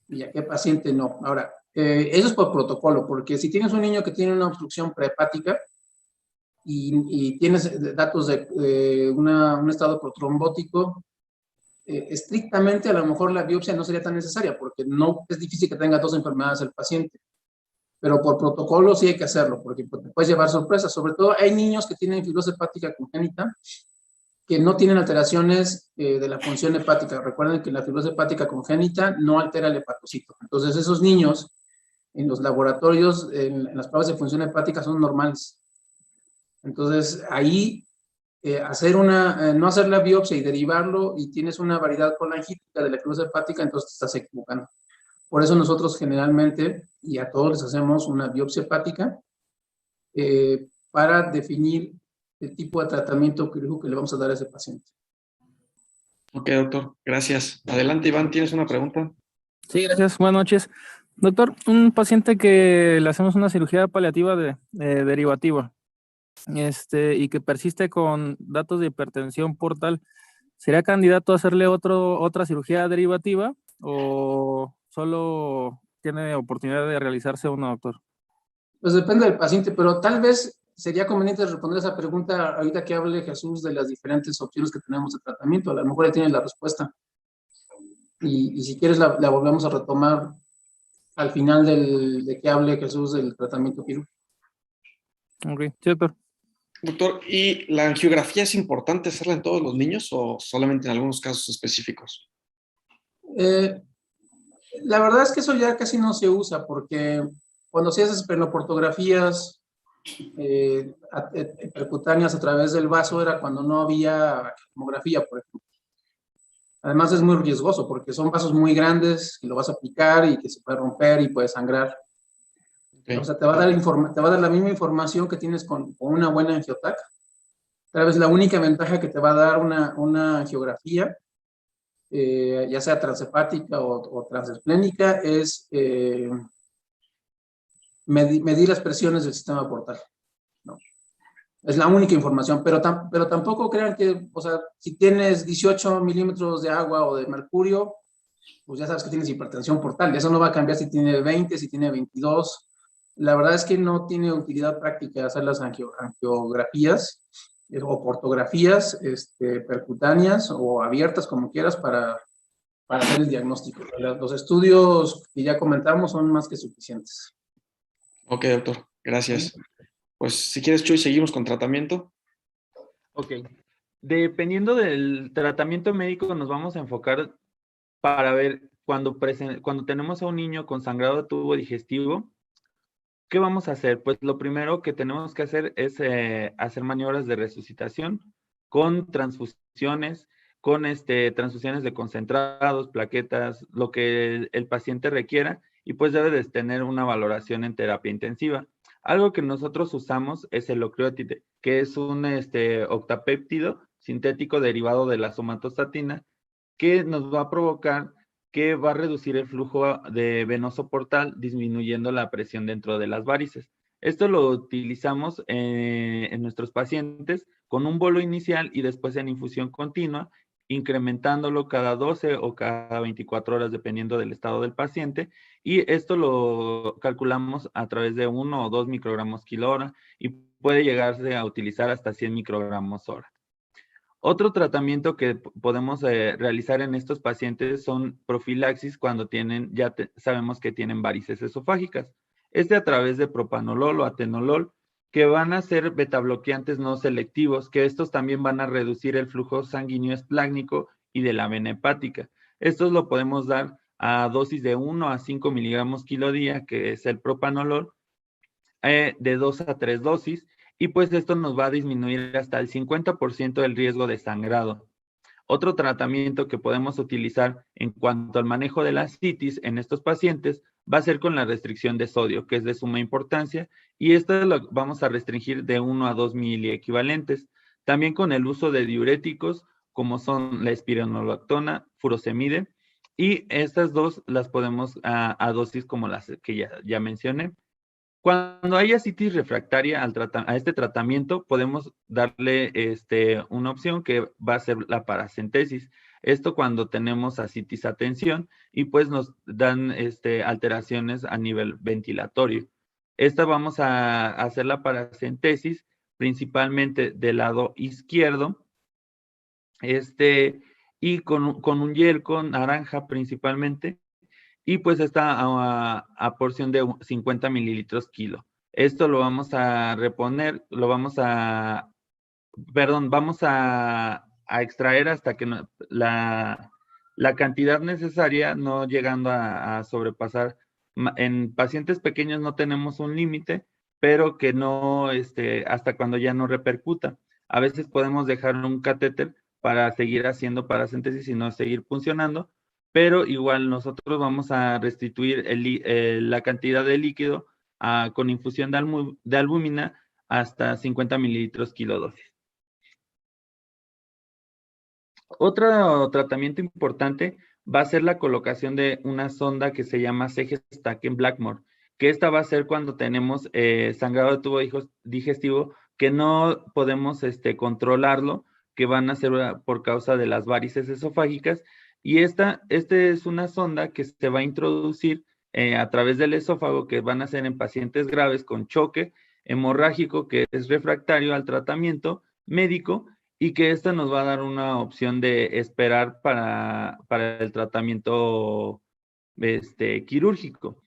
y a qué paciente no. Ahora, eso es por protocolo, porque si tienes un niño que tiene una obstrucción prehepática, y tienes datos de un estado protrombótico, estrictamente a lo mejor la biopsia no sería tan necesaria porque no es difícil que tenga dos enfermedades el paciente. Pero por protocolo sí hay que hacerlo, porque te puedes llevar sorpresas. Sobre todo hay niños que tienen fibrosis hepática congénita que no tienen alteraciones de la función hepática. Recuerden que la fibrosis hepática congénita no altera el hepatocito. Entonces esos niños en los laboratorios, en las pruebas de función hepática son normales. Entonces ahí no hacer la biopsia y derivarlo y tienes una variedad colangítica de la fibrosis hepática, entonces te estás equivocando. Por eso nosotros generalmente, y a todos les hacemos una biopsia hepática para definir el tipo de tratamiento quirúrgico que le vamos a dar a ese paciente. Ok, doctor, gracias. Adelante, Iván, ¿tienes una pregunta? Sí, gracias. Buenas noches. Doctor, un paciente que le hacemos una cirugía paliativa derivativa y que persiste con datos de hipertensión portal, ¿sería candidato a hacerle otra cirugía derivativa o solo tiene oportunidad de realizarse una, doctor? Pues depende del paciente, pero tal vez sería conveniente responder esa pregunta ahorita que hable Jesús de las diferentes opciones que tenemos de tratamiento. A lo mejor él tiene la respuesta. Y si quieres la volvemos a retomar al final de que hable Jesús del tratamiento quirúrgico. Ok, sí, doctor. Doctor, ¿y la angiografía es importante hacerla en todos los niños o solamente en algunos casos específicos? La verdad es que eso ya casi no se usa porque cuando se hace espleноportografías percutáneas a través del vaso era cuando no había tomografía, por ejemplo. Además es muy riesgoso porque son vasos muy grandes que lo vas a aplicar y que se puede romper y puede sangrar. Okay. O sea, te va a dar la misma información que tienes con una buena angiotac. Tal vez la única ventaja que te va a dar una angiografía, ya sea transhepática o transesplénica, es medir las presiones del sistema portal. ¿No? Es la única información, pero tampoco crean que, o sea, si tienes 18 milímetros de agua o de mercurio, pues ya sabes que tienes hipertensión portal. Eso no va a cambiar si tiene 20, si tiene 22. La verdad es que no tiene utilidad práctica hacer las angiografías o portografías percutáneas o abiertas, como quieras, para hacer el diagnóstico. Los estudios que ya comentamos son más que suficientes. Ok, doctor. Gracias. Pues si quieres, Chuy, seguimos con tratamiento. Ok. Dependiendo del tratamiento médico, nos vamos a enfocar para ver cuando tenemos a un niño con sangrado de tubo digestivo, ¿qué vamos a hacer? Pues lo primero que tenemos que hacer es hacer maniobras de resucitación con transfusiones, con transfusiones de concentrados, plaquetas, lo que el paciente requiera, y pues debe de tener una valoración en terapia intensiva. Algo que nosotros usamos es el ocreotide, que es un octapéptido sintético derivado de la somatostatina, que nos va a provocar que va a reducir el flujo de venoso portal, disminuyendo la presión dentro de las varices. Esto lo utilizamos en nuestros pacientes con un bolo inicial y después en infusión continua, incrementándolo cada 12 o cada 24 horas, dependiendo del estado del paciente. Y esto lo calculamos a través de 1 o 2 microgramos kilo hora y puede llegarse a utilizar hasta 100 microgramos hora. Otro tratamiento que podemos realizar en estos pacientes son profilaxis cuando sabemos que tienen varices esofágicas. A través de propanolol o atenolol, que van a ser betabloqueantes no selectivos, que estos también van a reducir el flujo sanguíneo esplácnico y de la vena hepática. Estos lo podemos dar a dosis de 1 a 5 miligramos kilo día, que es el propanolol, de 2 a 3 dosis, y pues esto nos va a disminuir hasta el 50% del riesgo de sangrado. Otro tratamiento que podemos utilizar en cuanto al manejo de la citis en estos pacientes va a ser con la restricción de sodio, que es de suma importancia, y esto lo vamos a restringir de 1 a 2 miliequivalentes. También con el uso de diuréticos, como son la espironolactona, furosemide, y estas dos las podemos a dosis como las que ya mencioné. Cuando hay ascitis refractaria a este tratamiento, podemos darle una opción que va a ser la paracentesis. Esto cuando tenemos ascitis a tensión y pues nos dan alteraciones a nivel ventilatorio. Esta vamos a hacer la paracentesis principalmente del lado izquierdo, y con un yelco naranja principalmente, y pues está a porción de 50 mililitros kilo. Esto lo vamos a reponer, vamos a extraer hasta que la cantidad necesaria, no llegando a sobrepasar. En pacientes pequeños no tenemos un límite, pero que no, hasta cuando ya no repercuta. A veces podemos dejar un catéter para seguir haciendo parasíntesis y no seguir funcionando, pero igual nosotros vamos a restituir la cantidad de líquido con infusión de albúmina hasta 50 mililitros kilodosis. Otro tratamiento importante va a ser la colocación de una sonda que se llama CG-Stacken Blackmore, que esta va a ser cuando tenemos sangrado de tubo digestivo que no podemos controlarlo, que van a ser por causa de las varices esofágicas, y esta es una sonda que se va a introducir a través del esófago, que van a ser en pacientes graves con choque hemorrágico que es refractario al tratamiento médico, y que esta nos va a dar una opción de esperar para el tratamiento quirúrgico.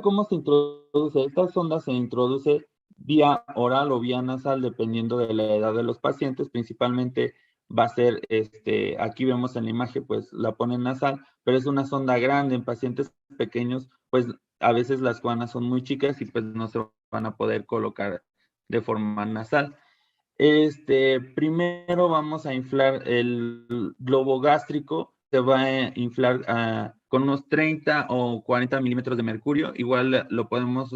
¿Cómo se introduce? Esta sonda se introduce vía oral o vía nasal, dependiendo de la edad de los pacientes. Principalmente va a ser, aquí vemos en la imagen, pues la ponen nasal, pero es una sonda grande. En pacientes pequeños, pues a veces las juanas son muy chicas y pues no se van a poder colocar de forma nasal. Primero vamos a inflar el globo gástrico. Se va a inflar con unos 30 o 40 milímetros de mercurio. Igual lo podemos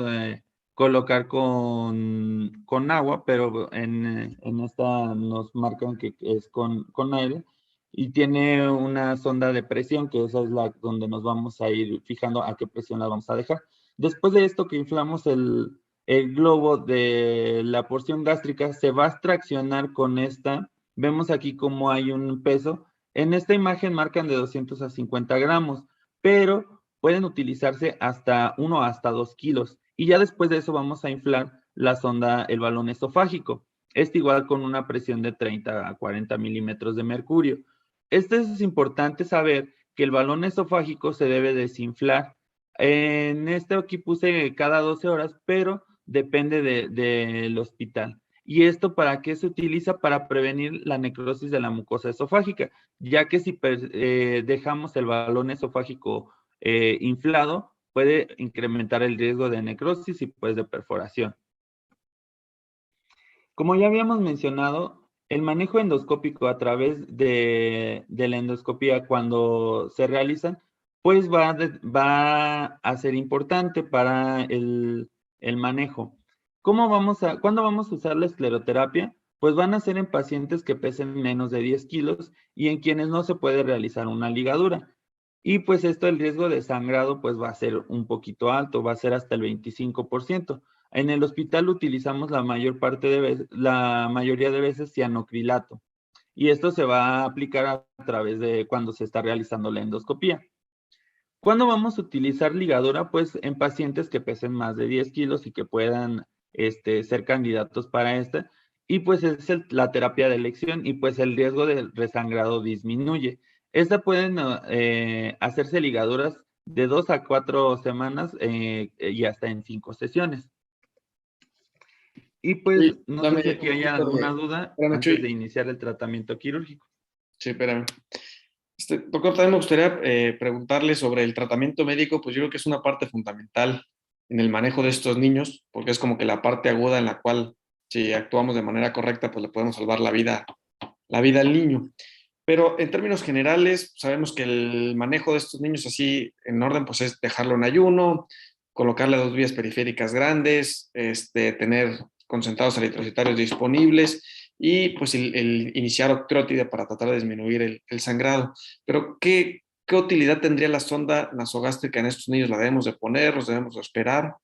colocar con agua, pero en esta nos marcan que es con aire. Y tiene una sonda de presión, que esa es donde nos vamos a ir fijando a qué presión la vamos a dejar. Después de esto que inflamos el globo de la porción gástrica, se va a extraccionar con esta. Vemos aquí cómo hay un peso. En esta imagen marcan de 200 a 50 gramos, pero pueden utilizarse hasta 1 hasta 2 kilos. Y ya después de eso vamos a inflar la sonda, el balón esofágico. Igual con una presión de 30 a 40 milímetros de mercurio. Es importante saber que el balón esofágico se debe desinflar. En aquí puse cada 12 horas, pero depende del hospital. ¿Y esto para qué se utiliza? Para prevenir la necrosis de la mucosa esofágica, ya que si dejamos el balón esofágico inflado, puede incrementar el riesgo de necrosis y pues de perforación. Como ya habíamos mencionado, el manejo endoscópico a través de la endoscopía, cuando se realizan, pues va a ser importante para el manejo. ¿Cuándo vamos a usar la escleroterapia? Pues van a ser en pacientes que pesen menos de 10 kilos y en quienes no se puede realizar una ligadura. Y pues el riesgo de sangrado pues va a ser un poquito alto, va a ser hasta el 25%. En el hospital utilizamos la mayoría de veces cianocrilato, y esto se va a aplicar a través de cuando se está realizando la endoscopía. ¿Cuándo vamos a utilizar ligadura? Pues en pacientes que pesen más de 10 kilos y que puedan ser candidatos para esta, y pues es la terapia de elección, y pues el riesgo de resangrado disminuye. Pueden hacerse ligaduras de 2 a 4 semanas y hasta en 5 sesiones. Y pues, Sí, no sé si aquí hay alguna duda antes de iniciar el tratamiento quirúrgico. Sí, espérame. Doctor, también me gustaría preguntarle sobre el tratamiento médico. Pues yo creo que es una parte fundamental en el manejo de estos niños, porque es como que la parte aguda en la cual, si actuamos de manera correcta, pues le podemos salvar la vida al niño. Pero en términos generales, sabemos que el manejo de estos niños así en orden, pues es dejarlo en ayuno, colocarle 2 vías periféricas grandes, tener concentrados eritrocitarios disponibles y pues el iniciar octreotide para tratar de disminuir el sangrado. Pero ¿qué utilidad tendría la sonda nasogástrica en estos niños? ¿La debemos de poner? ¿Los debemos de esperar?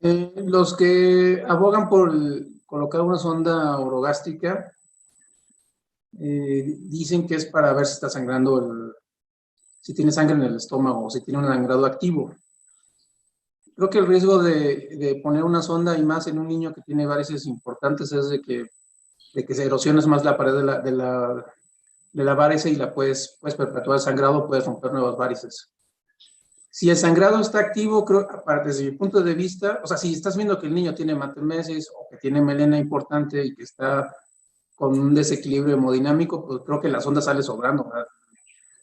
Los que abogan por colocar una sonda orogástrica dicen que es para ver si está sangrando, si tiene sangre en el estómago o si tiene un sangrado activo. Creo que el riesgo de poner una sonda, y más en un niño que tiene varices importantes, es de que se erosiones más la pared de la varice y puedes perpetuar el sangrado, puedes romper nuevas varices. Si el sangrado está activo, creo, desde mi punto de vista, o sea, si estás viendo que el niño tiene hematemesis o que tiene melena importante y que está con un desequilibrio hemodinámico, pues creo que la sonda sale sobrando, ¿verdad?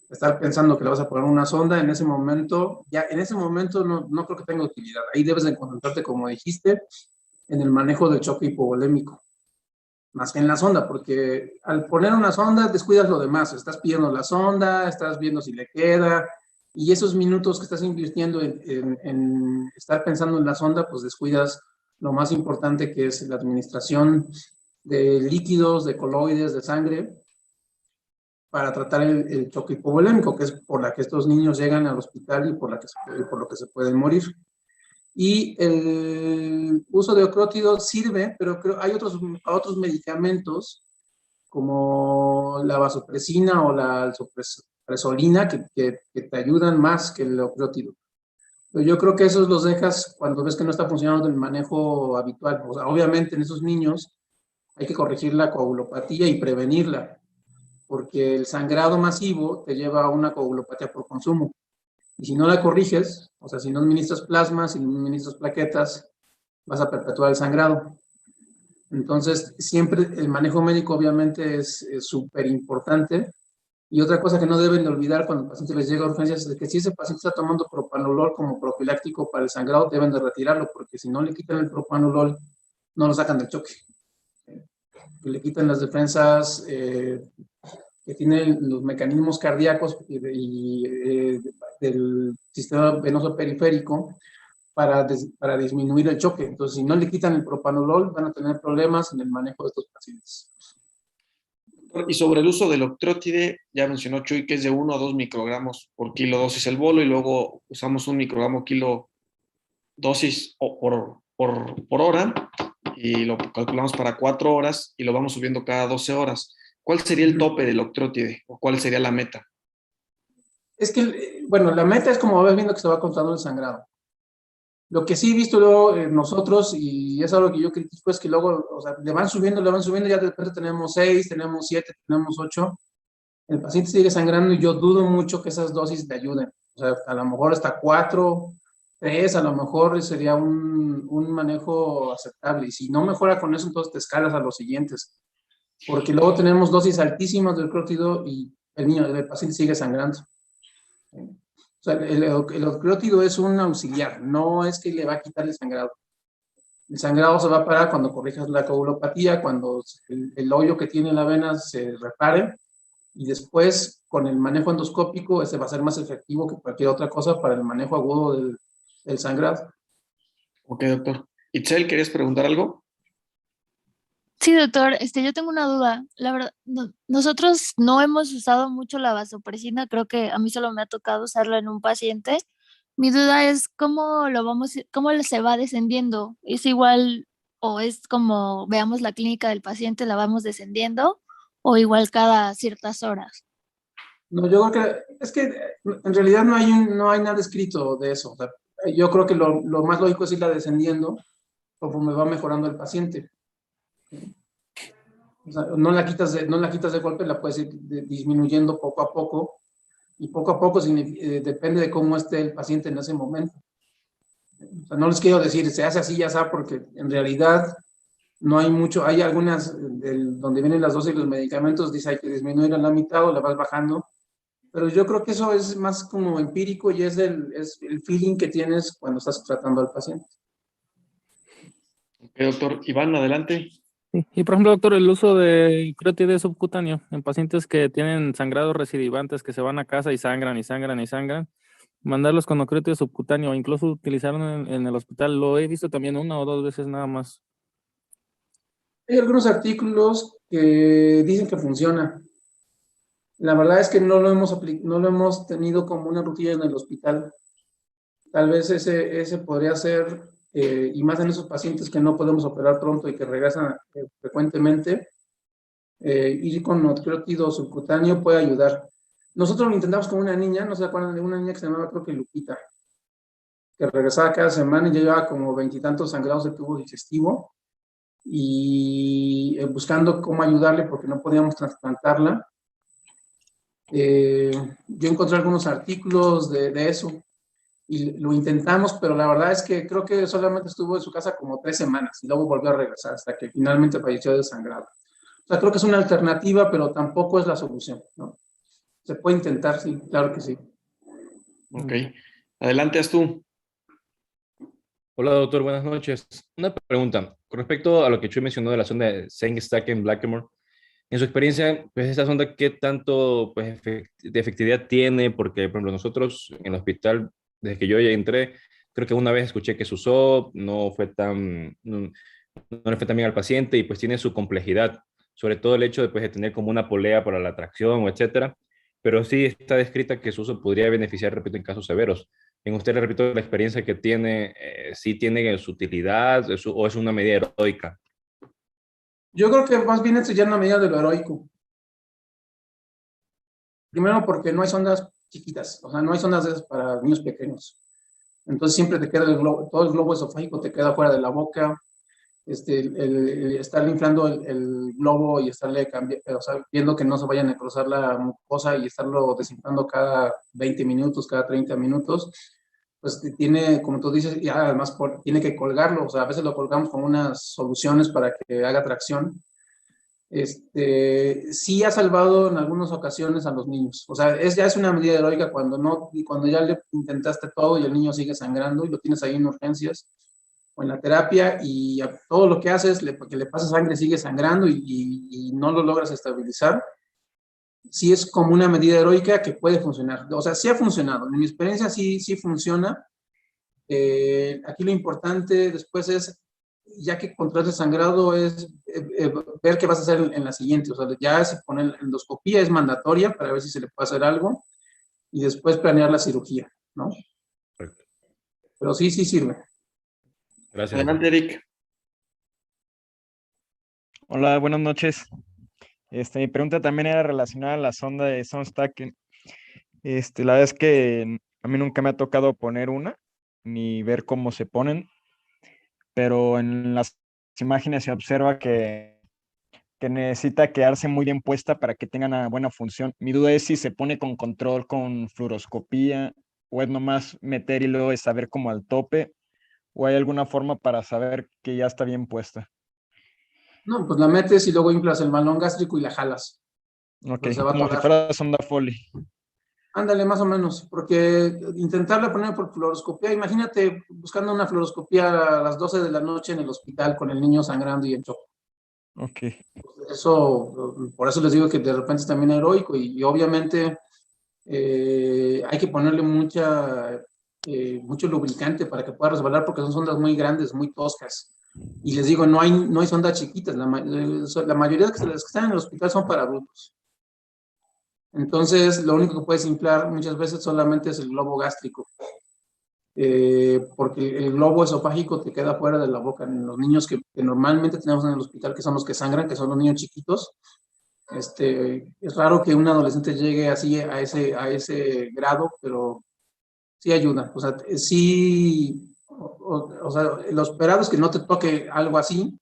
Estar pensando que le vas a poner una sonda en ese momento, no creo que tenga utilidad. Ahí debes de concentrarte, como dijiste, en el manejo del choque hipovolémico, más que en la sonda, porque al poner una sonda descuidas lo demás. Estás pidiendo la sonda, estás viendo si le queda, y esos minutos que estás invirtiendo en estar pensando en la sonda, pues descuidas lo más importante, que es la administración de líquidos, de coloides, de sangre, para tratar el choque hipovolémico, que es por la que estos niños llegan al hospital y por lo que se pueden morir. Y el uso de ocrótido sirve, pero hay otros medicamentos como la vasopresina o la alsopresolina que te ayudan más que el ocrótido. Pero yo creo que esos los dejas cuando ves que no está funcionando el manejo habitual. O sea, obviamente en esos niños hay que corregir la coagulopatía y prevenirla, porque el sangrado masivo te lleva a una coagulopatía por consumo. Y si no la corriges, o sea, si no administras plasma, si no administras plaquetas, vas a perpetuar el sangrado. Entonces, siempre el manejo médico obviamente es súper importante. Y otra cosa que no deben de olvidar cuando el paciente les llega a urgencias es que si ese paciente está tomando propanolol como profiláctico para el sangrado, deben de retirarlo, porque si no le quitan el propanolol, no lo sacan del choque. Le quitan las defensas que tienen los mecanismos cardíacos del sistema venoso periférico para disminuir el choque. Entonces, si no le quitan el propanolol, van a tener problemas en el manejo de estos pacientes. Y sobre el uso del octrótide, ya mencionó Chuy que es de 1 a 2 microgramos por kilo dosis el bolo, y luego usamos 1 microgramo kilo dosis por hora, y lo calculamos para 4 horas y lo vamos subiendo cada 12 horas. ¿Cuál sería el tope del octrótide o cuál sería la meta? Es que, bueno, la meta es como vas viendo que se va controlando el sangrado. Lo que sí he visto luego nosotros, y es algo que yo critico, es que luego, o sea, le van subiendo, ya de repente tenemos 6, tenemos 7, tenemos 8. El paciente sigue sangrando y yo dudo mucho que esas dosis le ayuden. O sea, a lo mejor hasta 4, 3, a lo mejor sería un manejo aceptable. Y si no mejora con eso, entonces te escalas a los siguientes. Porque luego tenemos dosis altísimas del ocrótido y el paciente sigue sangrando. O sea, el ocrótido es un auxiliar, no es que le va a quitar el sangrado. El sangrado se va a parar cuando corrijas la coagulopatía, cuando el hoyo que tiene la vena se repare, y después con el manejo endoscópico ese va a ser más efectivo que cualquier otra cosa para el manejo agudo del sangrado. Ok, doctor. Itzel, ¿querías preguntar algo? Sí, doctor, yo tengo una duda. La verdad, nosotros no hemos usado mucho la vasopresina, creo que a mí solo me ha tocado usarla en un paciente. Mi duda es cómo se va descendiendo. ¿Es igual o es como veamos la clínica del paciente, la vamos descendiendo o igual cada ciertas horas? No, yo creo que es que en realidad no hay nada escrito de eso. O sea, yo creo que lo más lógico es irla descendiendo conforme va mejorando el paciente. O sea, no la quitas de golpe, la puedes ir disminuyendo poco a poco, y poco a poco depende de cómo esté el paciente en ese momento. O sea, no les quiero decir se hace así, ya está, porque en realidad no hay mucho. Hay algunas donde vienen las dosis y los medicamentos, dice hay que disminuir a la mitad o la vas bajando, pero yo creo que eso es más como empírico y es el feeling que tienes cuando estás tratando al paciente. Ok, doctor. Iván, adelante. Sí. Y por ejemplo, doctor, el uso de ocrótide subcutáneo en pacientes que tienen sangrados recidivantes, que se van a casa y sangran y sangran y sangran, mandarlos con ocrótide subcutáneo, incluso utilizarlo en el hospital, lo he visto también 1 o 2 veces nada más. Hay algunos artículos que dicen que funciona. La verdad es que no lo hemos tenido como una rutina en el hospital. Tal vez ese podría ser, y más en esos pacientes que no podemos operar pronto y que regresan frecuentemente, ir con ocrótido subcutáneo puede ayudar. Nosotros lo intentamos con una niña, no se acuerdan de una niña que se llamaba, creo que Lupita, que regresaba cada semana y ya llevaba como 20 y tantos sangrados de tubo digestivo y buscando cómo ayudarle porque no podíamos trasplantarla. Yo encontré algunos artículos de eso y lo intentamos, pero la verdad es que creo que solamente estuvo en su casa como 3 semanas y luego volvió a regresar hasta que finalmente falleció desangrado. O sea, creo que es una alternativa, pero tampoco es la solución, ¿no? Se puede intentar, sí, claro que sí. Ok. Adelante, tú. Hola, doctor, buenas noches. Una pregunta con respecto a lo que Chuy mencionó de la sonda de Sengstack en Blackamore. En su experiencia, pues esta sonda, ¿qué tanto pues, de efectividad tiene? Porque, por ejemplo, nosotros en el hospital, desde que yo ya entré, creo que una vez escuché que se usó, no le fue tan bien al paciente y pues tiene su complejidad, sobre todo el hecho de, pues, de tener como una polea para la tracción o etcétera, pero sí está descrita que su uso podría beneficiar, repito, en casos severos. En usted, le repito, la experiencia que tiene, sí tiene su utilidad o es una medida heroica. Yo creo que más bien esto ya es una medida de lo heroico. Primero porque no hay sondas chiquitas, o sea, no hay sondas de esas para niños pequeños. Entonces siempre te queda el globo, todo el globo esofágico te queda fuera de la boca. Estarle inflando el globo y estarle o sea, viendo que no se vayan a cruzar la mucosa y estarlo desinflando cada 20 minutos, cada 30 minutos, pues tiene, como tú dices, y además tiene que colgarlo, o sea, a veces lo colgamos con unas soluciones para que haga tracción. Sí ha salvado en algunas ocasiones a los niños, o sea, ya es una medida heroica cuando no, y cuando ya le intentaste todo y el niño sigue sangrando y lo tienes ahí en urgencias o en la terapia y todo lo que haces, que le pasa sangre, sigue sangrando y no lo logras estabilizar, sí es como una medida heroica que puede funcionar. O sea, sí ha funcionado. En mi experiencia sí funciona. Aquí lo importante después es, ya que controlas el sangrado, es ver qué vas a hacer en la siguiente. O sea, ya se pone la endoscopía, es mandatoria para ver si se le puede hacer algo y después planear la cirugía, ¿no? Correcto. Pero sí sirve. Gracias, Adelante, doctor. Eric. Hola, buenas noches. Mi pregunta también era relacionada a la sonda de Soundstack. La verdad es que a mí nunca me ha tocado poner una, ni ver cómo se ponen, pero en las imágenes se observa que necesita quedarse muy bien puesta para que tenga una buena función. Mi duda es si se pone con control, con fluoroscopía, o es nomás meter y luego es saber como al tope, o hay alguna forma para saber que ya está bien puesta. No, pues la metes y luego inflas el balón gástrico y la jalas. Ok, Pero se va a como si atorar. fuera sonda Foley. Ándale, más o menos, porque intentarla poner por fluoroscopía, imagínate buscando una fluoroscopía a las 12 de la noche en el hospital con el niño sangrando y en shock. Ok. Eso, por eso les digo que de repente es también heroico y obviamente hay que ponerle mucho lubricante para que pueda resbalar porque son sondas muy grandes, muy toscas. Y les digo, no hay sondas chiquitas, la mayoría de las que están en el hospital son para adultos. Entonces, lo único que puedes inflar muchas veces solamente es el globo gástrico, porque el globo esofágico te queda fuera de la boca. En los niños que normalmente tenemos en el hospital, que son los que sangran, que son los niños chiquitos, es raro que un adolescente llegue así a ese grado, pero sí ayuda. O sea, sí, o sea, lo esperado es que no te toque algo así,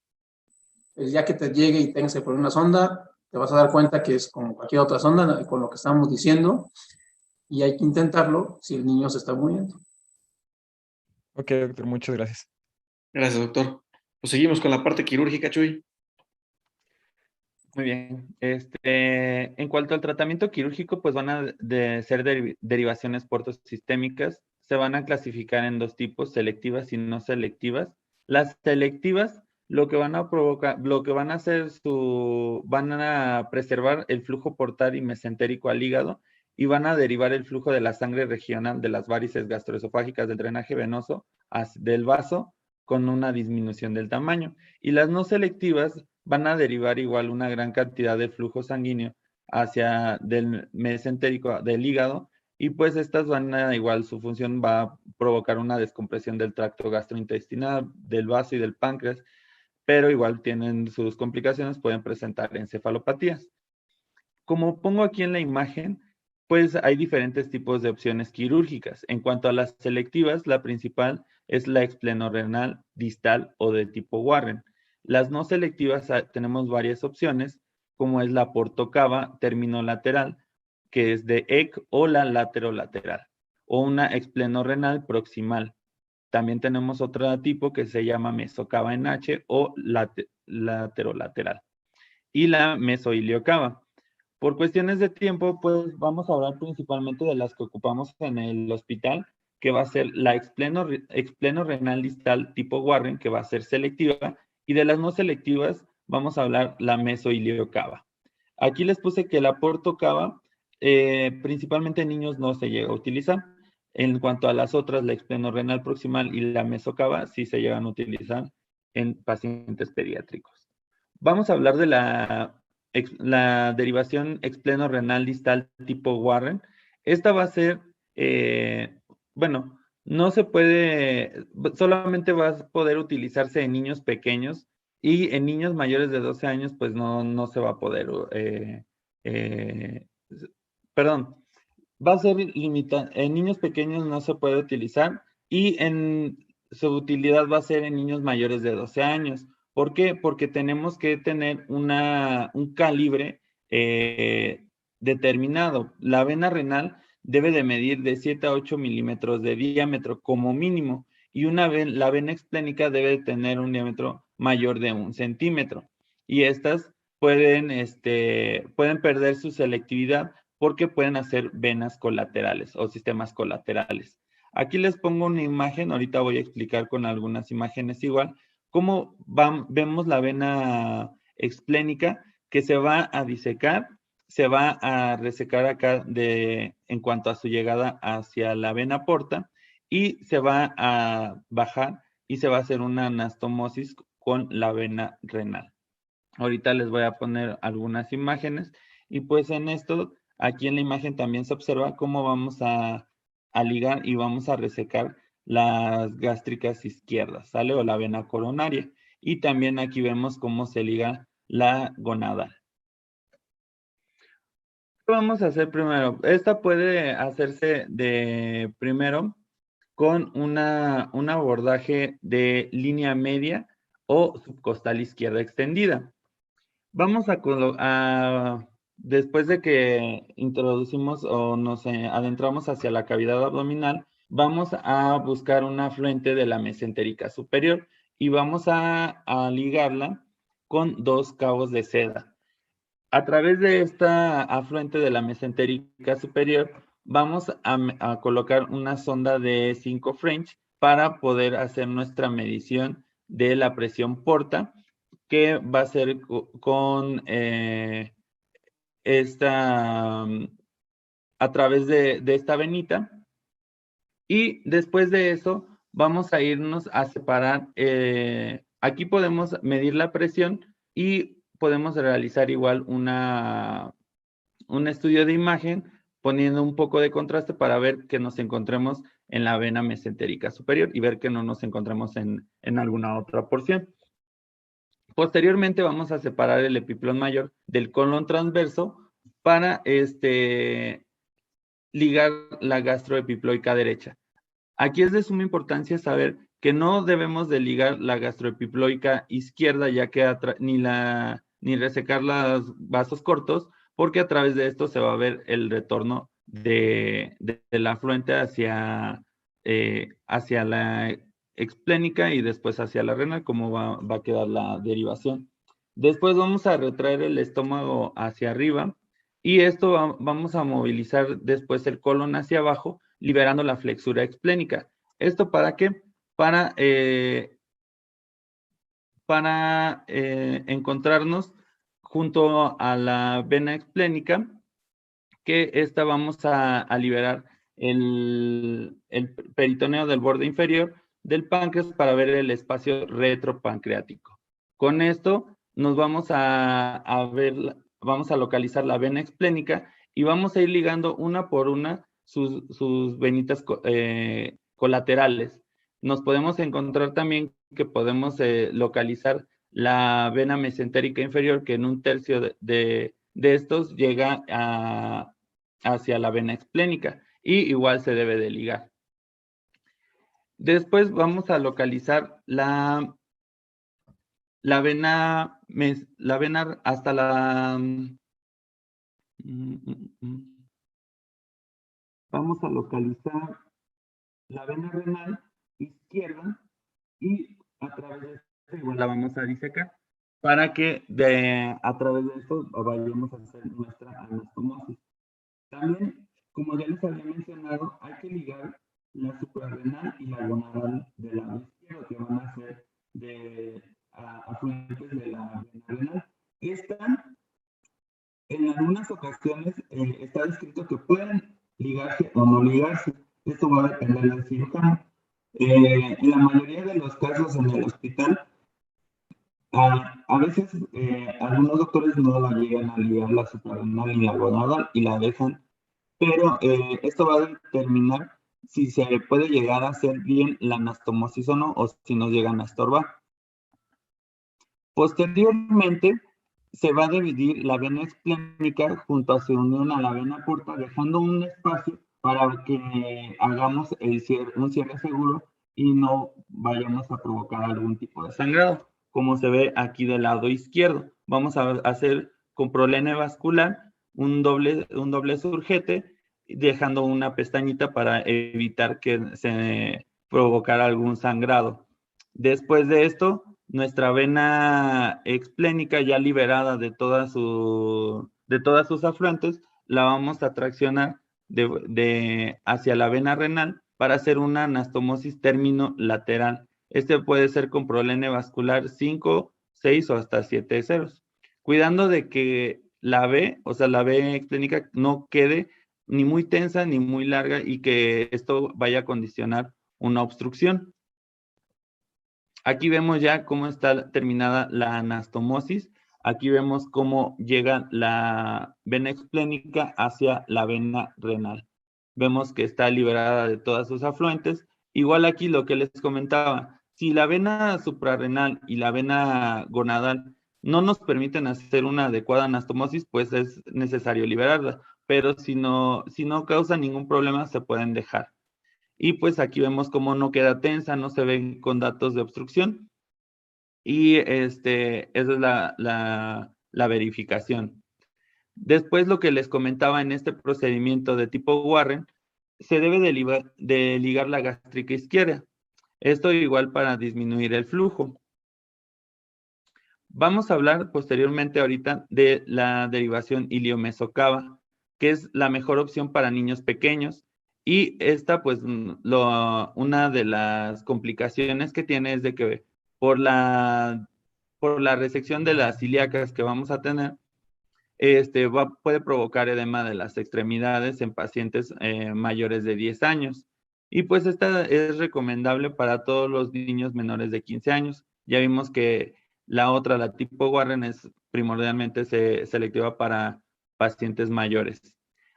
ya que te llegue y tengas que poner una sonda, te vas a dar cuenta que es como cualquier otra sonda, con lo que estamos diciendo, y hay que intentarlo si el niño se está muriendo. Ok, doctor, muchas gracias. Gracias, doctor. Pues seguimos con la parte quirúrgica, Chuy. Muy bien. En cuanto al tratamiento quirúrgico, pues van a ser derivaciones portosistémicas. Se van a clasificar en dos tipos, selectivas y no selectivas. Las selectivas lo que van a provocar, lo que van a hacer van a preservar el flujo portal y mesentérico al hígado y van a derivar el flujo de la sangre regional de las varices gastroesofágicas del drenaje venoso del vaso con una disminución del tamaño. Y las no selectivas van a derivar igual una gran cantidad de flujo sanguíneo hacia del mesentérico del hígado y pues estas van a igual, su función va a provocar una descompresión del tracto gastrointestinal, del vaso y del páncreas, pero igual tienen sus complicaciones, pueden presentar encefalopatías. Como pongo aquí en la imagen, pues hay diferentes tipos de opciones quirúrgicas. En cuanto a las selectivas, la principal es la explenorrenal distal o de tipo Warren. Las no selectivas tenemos varias opciones, como es la portocava terminolateral, que es de EC, o la laterolateral, o una explenorrenal proximal. También tenemos otro tipo que se llama mesocava en H o laterolateral. Y la mesoiliocava. Por cuestiones de tiempo, pues vamos a hablar principalmente de las que ocupamos en el hospital, que va a ser la explenorrenal distal tipo Warren, que va a ser selectiva, y de las no selectivas vamos a hablar la mesoiliocava. Aquí les puse que la portocava, principalmente en niños no se llega a utilizar. En cuanto a las otras, la explenorrenal proximal y la mesocava, sí se llegan a utilizar en pacientes pediátricos. Vamos a hablar de la derivación explenorrenal distal tipo Warren. Esta va a ser, bueno, no se puede, solamente va a poder utilizarse en niños pequeños y en niños mayores de 12 años, pues no se va a poder, perdón, va a ser limitada, en niños pequeños no se puede utilizar y su utilidad va a ser en niños mayores de 12 años. ¿Por qué? Porque tenemos que tener un calibre determinado. La vena renal debe de medir de 7 a 8 milímetros de diámetro como mínimo y la vena explénica debe de tener un diámetro mayor de 1 centímetro. Y estas pueden perder su selectividad porque pueden hacer venas colaterales o sistemas colaterales. Aquí les pongo una imagen, ahorita voy a explicar con algunas imágenes igual, cómo vemos la vena explénica que se va a disecar, se va a resecar acá en cuanto a su llegada hacia la vena porta y se va a bajar y se va a hacer una anastomosis con la vena renal. Ahorita les voy a poner algunas imágenes y pues en esto, aquí en la imagen también se observa cómo vamos a ligar y vamos a resecar las gástricas izquierdas, ¿sale? O la vena coronaria. Y también aquí vemos cómo se liga la gonadal. ¿Qué vamos a hacer primero? Esta puede hacerse primero con un abordaje de línea media o subcostal izquierda extendida. Vamos después de que introducimos o nos adentramos hacia la cavidad abdominal, vamos a buscar un afluente de la mesentérica superior y vamos a ligarla con 2 cabos de seda. A través de esta afluente de la mesentérica superior, vamos a colocar una sonda de 5 French para poder hacer nuestra medición de la presión porta, que va a ser con a través de esta venita. Y después de eso, vamos a irnos a separar. Aquí podemos medir la presión y podemos realizar igual un estudio de imagen poniendo un poco de contraste para ver que nos encontremos en la vena mesentérica superior y ver que no nos encontremos en alguna otra porción. Posteriormente vamos a separar el epiplón mayor del colon transverso para ligar la gastroepiploica derecha. Aquí es de suma importancia saber que no debemos de ligar la gastroepiploica izquierda, ya que ni resecar los vasos cortos, porque a través de esto se va a ver el retorno del afluente hacia la explénica y después hacia la renal, como va a quedar la derivación. Después vamos a retraer el estómago hacia arriba y esto vamos a movilizar después el colon hacia abajo, liberando la flexura explénica. ¿Esto para qué? Para encontrarnos junto a la vena explénica, que esta vamos a liberar el peritoneo del borde inferior del páncreas para ver el espacio retropancreático. Con esto nos vamos vamos a localizar la vena explénica y vamos a ir ligando una por una sus venitas colaterales. Nos podemos encontrar también que podemos localizar la vena mesentérica inferior, que en 1/3 de estos llega hacia la vena esplénica y igual se debe de ligar. Después vamos a localizar la vena hasta la... Vamos a localizar la vena renal izquierda y a través de esto igual la vamos a disecar para que a través de esto vayamos a hacer nuestra anastomosis. También, como ya les había mencionado, hay que ligar la suprarrenal y la gonadal del lado izquierdo, que van a ser afluentes de la vena renal. En algunas ocasiones está descrito que pueden ligarse o no ligarse. Esto va a depender del cirujano. En la mayoría de los casos en el hospital, a veces algunos doctores no la llegan a ligar la suprarrenal y la gonadal y la dejan, pero esto va a determinar si se puede llegar a hacer bien la anastomosis o no, o si nos llegan a estorbar. Posteriormente, se va a dividir la vena esplénica junto a su unión a la vena porta, dejando un espacio para que hagamos un cierre seguro y no vayamos a provocar algún tipo de sangrado, como se ve aquí del lado izquierdo. Vamos a hacer con prolene vascular un doble surgete, dejando una pestañita para evitar que se provocara algún sangrado. Después de esto, nuestra vena esplénica ya liberada de todas sus afluentes, la vamos a traccionar hacia la vena renal para hacer una anastomosis término lateral. Este puede ser con prolene vascular 5, 6 o hasta 7 ceros. Cuidando de que la V, o sea, la V esplénica no quede ni muy tensa ni muy larga y que esto vaya a condicionar una obstrucción. Aquí vemos ya cómo está terminada la anastomosis. Aquí vemos cómo llega la vena esplénica hacia la vena renal. Vemos que está liberada de todas sus afluentes. Igual aquí lo que les comentaba, si la vena suprarrenal y la vena gonadal no nos permiten hacer una adecuada anastomosis, pues es necesario liberarla. Pero si no causa ningún problema, se pueden dejar. Y pues aquí vemos cómo no queda tensa, no se ven con datos de obstrucción. Y esa es la verificación. Después lo que les comentaba en este procedimiento de tipo Warren, se debe de ligar la gástrica izquierda. Esto igual para disminuir el flujo. Vamos a hablar posteriormente ahorita de la derivación iliomesocava, que es la mejor opción para niños pequeños. Y esta, pues, una de las complicaciones que tiene es de que por la resección de las ilíacas que vamos a tener, puede provocar edema de las extremidades en pacientes mayores de 10 años. Y pues esta es recomendable para todos los niños menores de 15 años. Ya vimos que la tipo Warren, es primordialmente selectiva para pacientes mayores.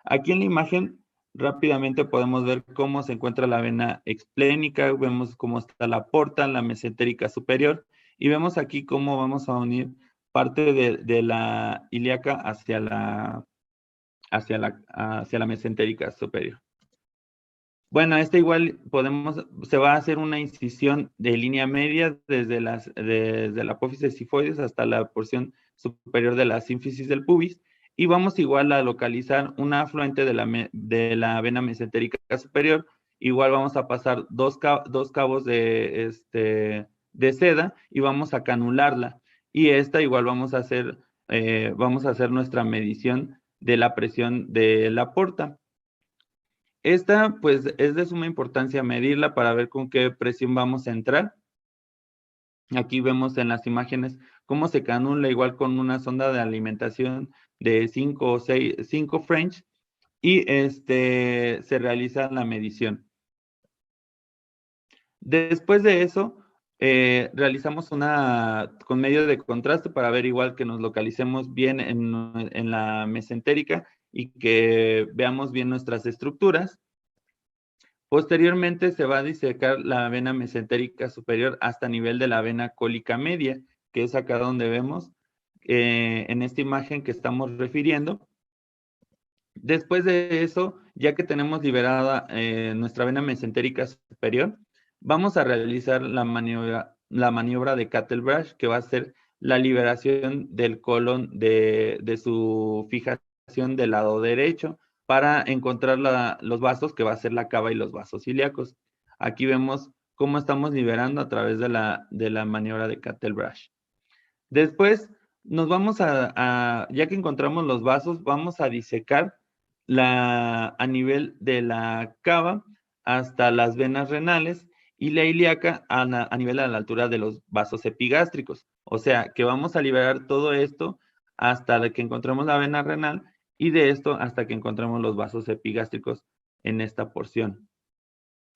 Aquí en la imagen rápidamente podemos ver cómo se encuentra la vena esplénica, vemos cómo está la porta, la mesentérica superior, y vemos aquí cómo vamos a unir parte de la ilíaca hacia la mesentérica superior. Bueno, igual se va a hacer una incisión de línea media desde la apófisis sifoides hasta la porción superior de la sínfisis del pubis, y vamos igual a localizar un afluente de la vena mesentérica superior. Igual vamos a pasar dos cabos de seda y vamos a canularla. Y igual vamos a hacer nuestra medición de la presión de la porta. Esta, pues, es de suma importancia medirla para ver con qué presión vamos a entrar. Aquí vemos en las imágenes cómo se canula igual con una sonda de alimentación de 5 French, y se realiza la medición. Después de eso, realizamos con medio de contraste para ver igual que nos localicemos bien en la mesentérica y que veamos bien nuestras estructuras. Posteriormente se va a disecar la vena mesentérica superior hasta nivel de la vena cólica media, que es acá donde vemos en esta imagen que estamos refiriendo. Después de eso, ya que tenemos liberada nuestra vena mesentérica superior, vamos a realizar la maniobra de Kettlebrush, que va a ser la liberación del colon de su fijación del lado derecho para encontrar los vasos, que va a ser la cava y los vasos ilíacos. Aquí vemos cómo estamos liberando a través de la maniobra de Kettlebrush. Después nos vamos ya que encontramos los vasos, vamos a disecar a nivel de la cava hasta las venas renales y la ilíaca a nivel a la altura de los vasos epigástricos. O sea, que vamos a liberar todo esto hasta que encontremos la vena renal y de esto hasta que encontremos los vasos epigástricos en esta porción.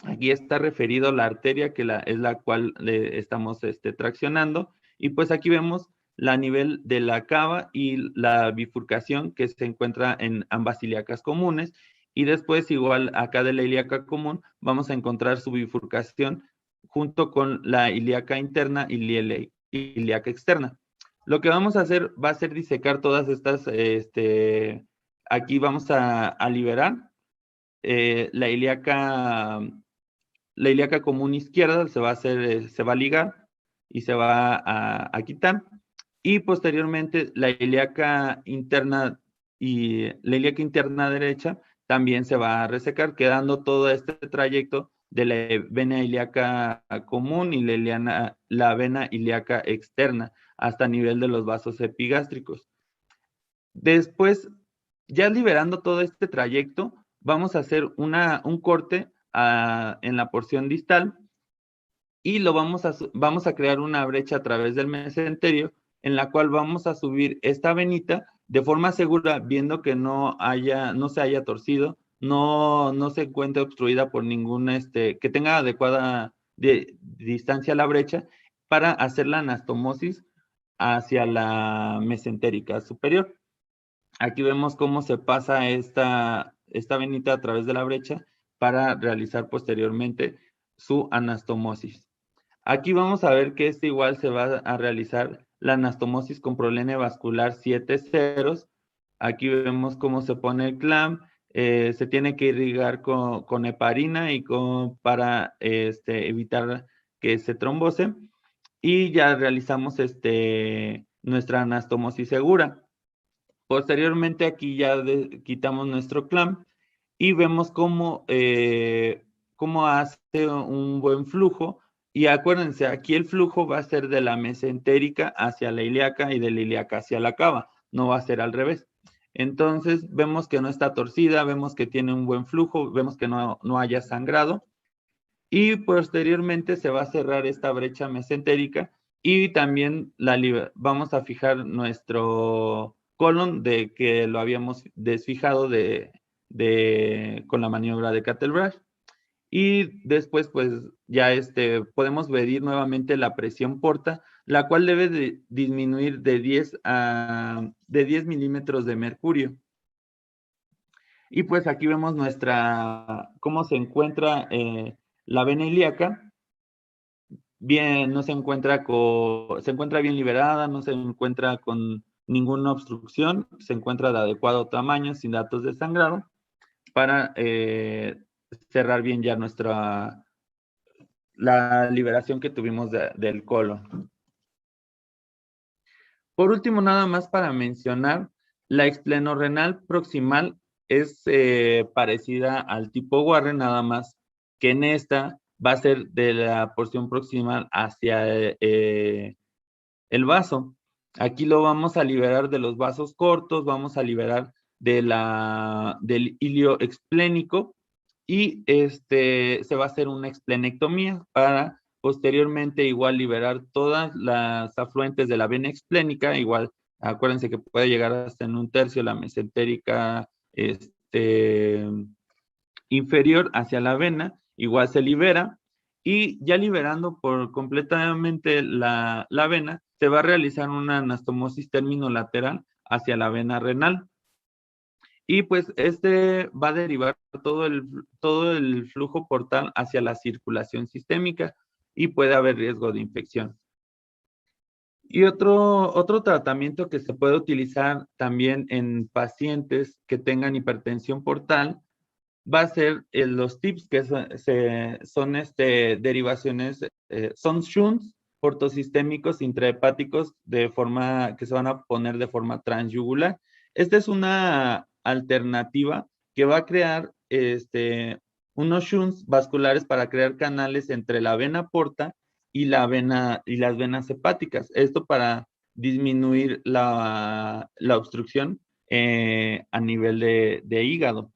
Aquí está referido la arteria que es la cual estamos traccionando y pues aquí vemos a nivel de la cava y la bifurcación que se encuentra en ambas ilíacas comunes y después igual acá de la ilíaca común vamos a encontrar su bifurcación junto con la ilíaca interna y la ilíaca externa. Lo que vamos a hacer va a ser disecar todas estas, aquí vamos a liberar la ilíaca común izquierda se va a ligar y se va a quitar. Y posteriormente la ilíaca interna derecha también se va a resecar, quedando todo este trayecto de la vena ilíaca común y la vena ilíaca externa hasta nivel de los vasos epigástricos. Después, ya liberando todo este trayecto, vamos a hacer un corte en la porción distal y vamos a crear una brecha a través del mesenterio en la cual vamos a subir esta venita de forma segura, viendo que no se haya torcido, no se encuentre obstruida por que tenga adecuada distancia a la brecha para hacer la anastomosis hacia la mesentérica superior. Aquí vemos cómo se pasa esta venita a través de la brecha para realizar posteriormente su anastomosis. Aquí vamos a ver que igual se va a realizar la anastomosis con prolene vascular 7 ceros. Aquí vemos cómo se pone el clamp. Se tiene que irrigar con heparina y para evitar que se trombose. Y ya realizamos nuestra anastomosis segura. Posteriormente aquí ya quitamos nuestro clamp y vemos cómo hace un buen flujo. Y acuérdense, aquí el flujo va a ser de la mesentérica hacia la ilíaca y de la ilíaca hacia la cava, no va a ser al revés. Entonces vemos que no está torcida, vemos que tiene un buen flujo, vemos que no haya sangrado. Y posteriormente se va a cerrar esta brecha mesentérica y también vamos a fijar nuestro colon de que lo habíamos desfijado con la maniobra de Kettlebrush. Y después pues ya podemos medir nuevamente la presión porta, la cual debe de disminuir de 10 milímetros de mercurio. Y pues aquí vemos cómo se encuentra la vena ilíaca. Bien, no se encuentra se encuentra bien liberada, no se encuentra con ninguna obstrucción, se encuentra de adecuado tamaño, sin datos de sangrado, para cerrar bien ya la liberación que tuvimos del colon. Por último, nada más para mencionar, la explenorrenal proximal es parecida al tipo Warren, nada más que en esta va a ser de la porción proximal hacia el vaso. Aquí lo vamos a liberar de los vasos cortos, vamos a liberar del ilio explénico y se va a hacer una explenectomía para posteriormente igual liberar todas las afluentes de la vena explénica, igual acuérdense que puede llegar hasta en 1/3 la mesentérica inferior hacia la vena, igual se libera y ya liberando por completamente la vena, se va a realizar una anastomosis terminolateral hacia la vena renal. Y pues va a derivar todo el flujo portal hacia la circulación sistémica y puede haber riesgo de infección. Y otro tratamiento que se puede utilizar también en pacientes que tengan hipertensión portal va a ser los TIPS, que son derivaciones, son shunts portosistémicos intrahepáticos que se van a poner de forma transyugular. Esta es una alternativa que va a crear unos shunts vasculares para crear canales entre la vena porta y las venas hepáticas. Esto para disminuir la obstrucción a nivel de hígado.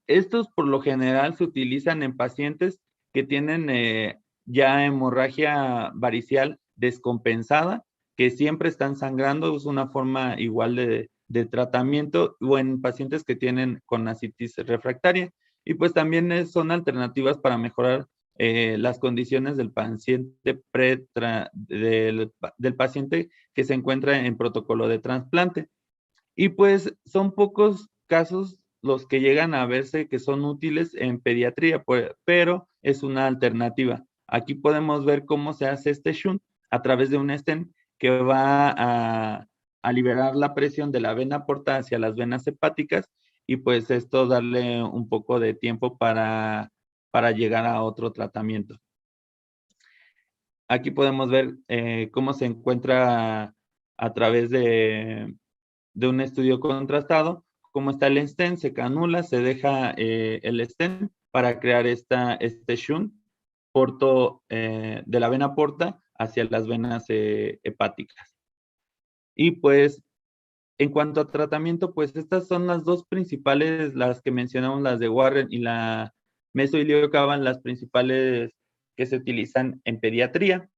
Estos por lo general se utilizan en pacientes que tienen ya hemorragia varicial descompensada, que siempre están sangrando, es una forma igual de tratamiento, o en pacientes que tienen con ascitis refractaria. Y pues también son alternativas para mejorar las condiciones del paciente del paciente que se encuentra en protocolo de trasplante. Y pues son pocos casos los que llegan a verse que son útiles en pediatría, pero es una alternativa. Aquí podemos ver cómo se hace este shunt a través de un stent que va a liberar la presión de la vena porta hacia las venas hepáticas y pues esto darle un poco de tiempo para llegar a otro tratamiento. Aquí podemos ver cómo se encuentra a través de un estudio contrastado, cómo está el stent, se canula, se deja el stent para crear este shunt porto de la vena porta hacia las venas hepáticas. Y pues, en cuanto a tratamiento, pues estas son las dos principales, las que mencionamos, las de Warren y la mesoiliocabal, las principales que se utilizan en pediatría.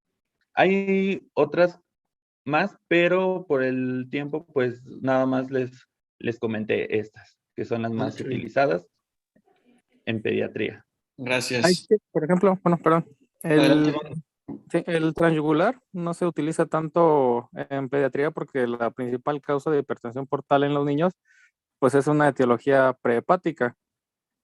Hay otras más, pero por el tiempo, pues nada más les comenté estas, que son las más utilizadas en pediatría. Gracias. Por ejemplo, bueno, perdón, Adelante. el transyugular no se utiliza tanto en pediatría porque la principal causa de hipertensión portal en los niños, pues es una etiología prehepática.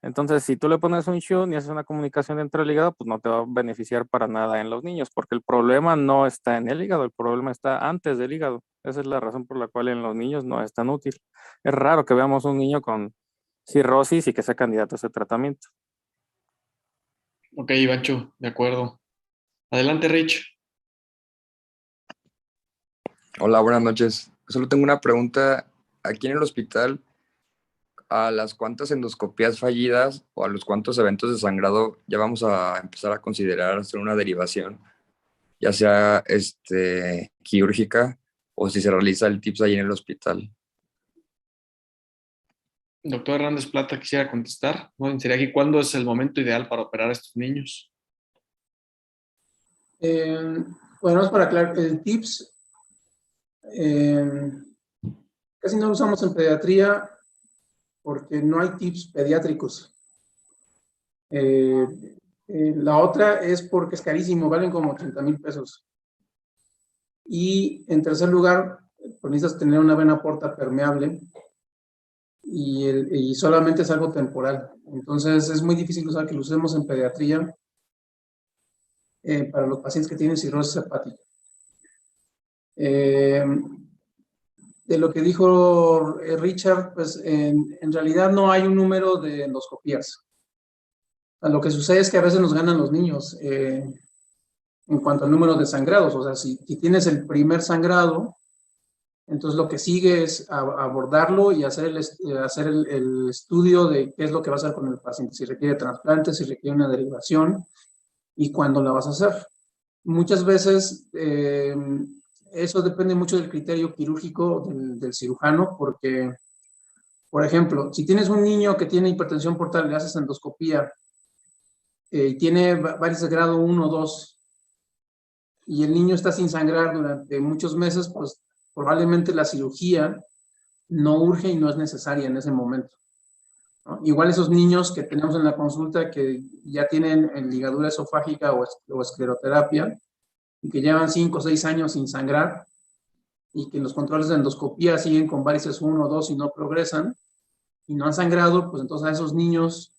Entonces, si tú le pones un shunt y haces una comunicación dentro del hígado, pues no te va a beneficiar para nada en los niños, porque el problema no está en el hígado, el problema está antes del hígado. Esa es la razón por la cual en los niños no es tan útil. Es raro que veamos un niño con cirrosis y que sea candidato a ese tratamiento. Ok, Ivancho, de acuerdo. Adelante, Rich. Hola, buenas noches. Solo tengo una pregunta. Aquí en el hospital, ¿a las cuántas endoscopías fallidas o a los cuántos eventos de sangrado ya vamos a empezar a considerar hacer una derivación, ya sea quirúrgica o si se realiza el TIPS ahí en el hospital? Doctor Hernández Plata, quisiera contestar. ¿No? ¿Sería aquí cuándo es el momento ideal para operar a estos niños? Bueno, es para aclarar, el TIPS casi no lo usamos en pediatría porque no hay TIPS pediátricos. La otra es porque es carísimo, valen como 80,000 pesos. Y en tercer lugar, pues necesitas tener una vena porta permeable y solamente es algo temporal. Entonces es muy difícil usar que lo usemos en pediatría para los pacientes que tienen cirrosis hepática. De lo que dijo Richard, pues en realidad no hay un número de endoscopías. Lo que sucede es que a veces nos ganan los niños en cuanto al número de sangrados. O sea, si tienes el primer sangrado, entonces lo que sigue es abordarlo y hacer el estudio de qué es lo que va a hacer con el paciente, si requiere trasplante, si requiere una derivación y cuándo la vas a hacer. Muchas veces eso depende mucho del criterio quirúrgico del cirujano, porque, por ejemplo, si tienes un niño que tiene hipertensión portal, le haces endoscopía y tiene varices de grado 1 o 2, y el niño está sin sangrar durante muchos meses, pues probablemente la cirugía no urge y no es necesaria en ese momento, ¿no? Igual esos niños que tenemos en la consulta que ya tienen ligadura esofágica o escleroterapia y que llevan 5 o 6 años sin sangrar y que en los controles de endoscopía siguen con varices 1 o 2 y no progresan y no han sangrado, pues entonces a esos niños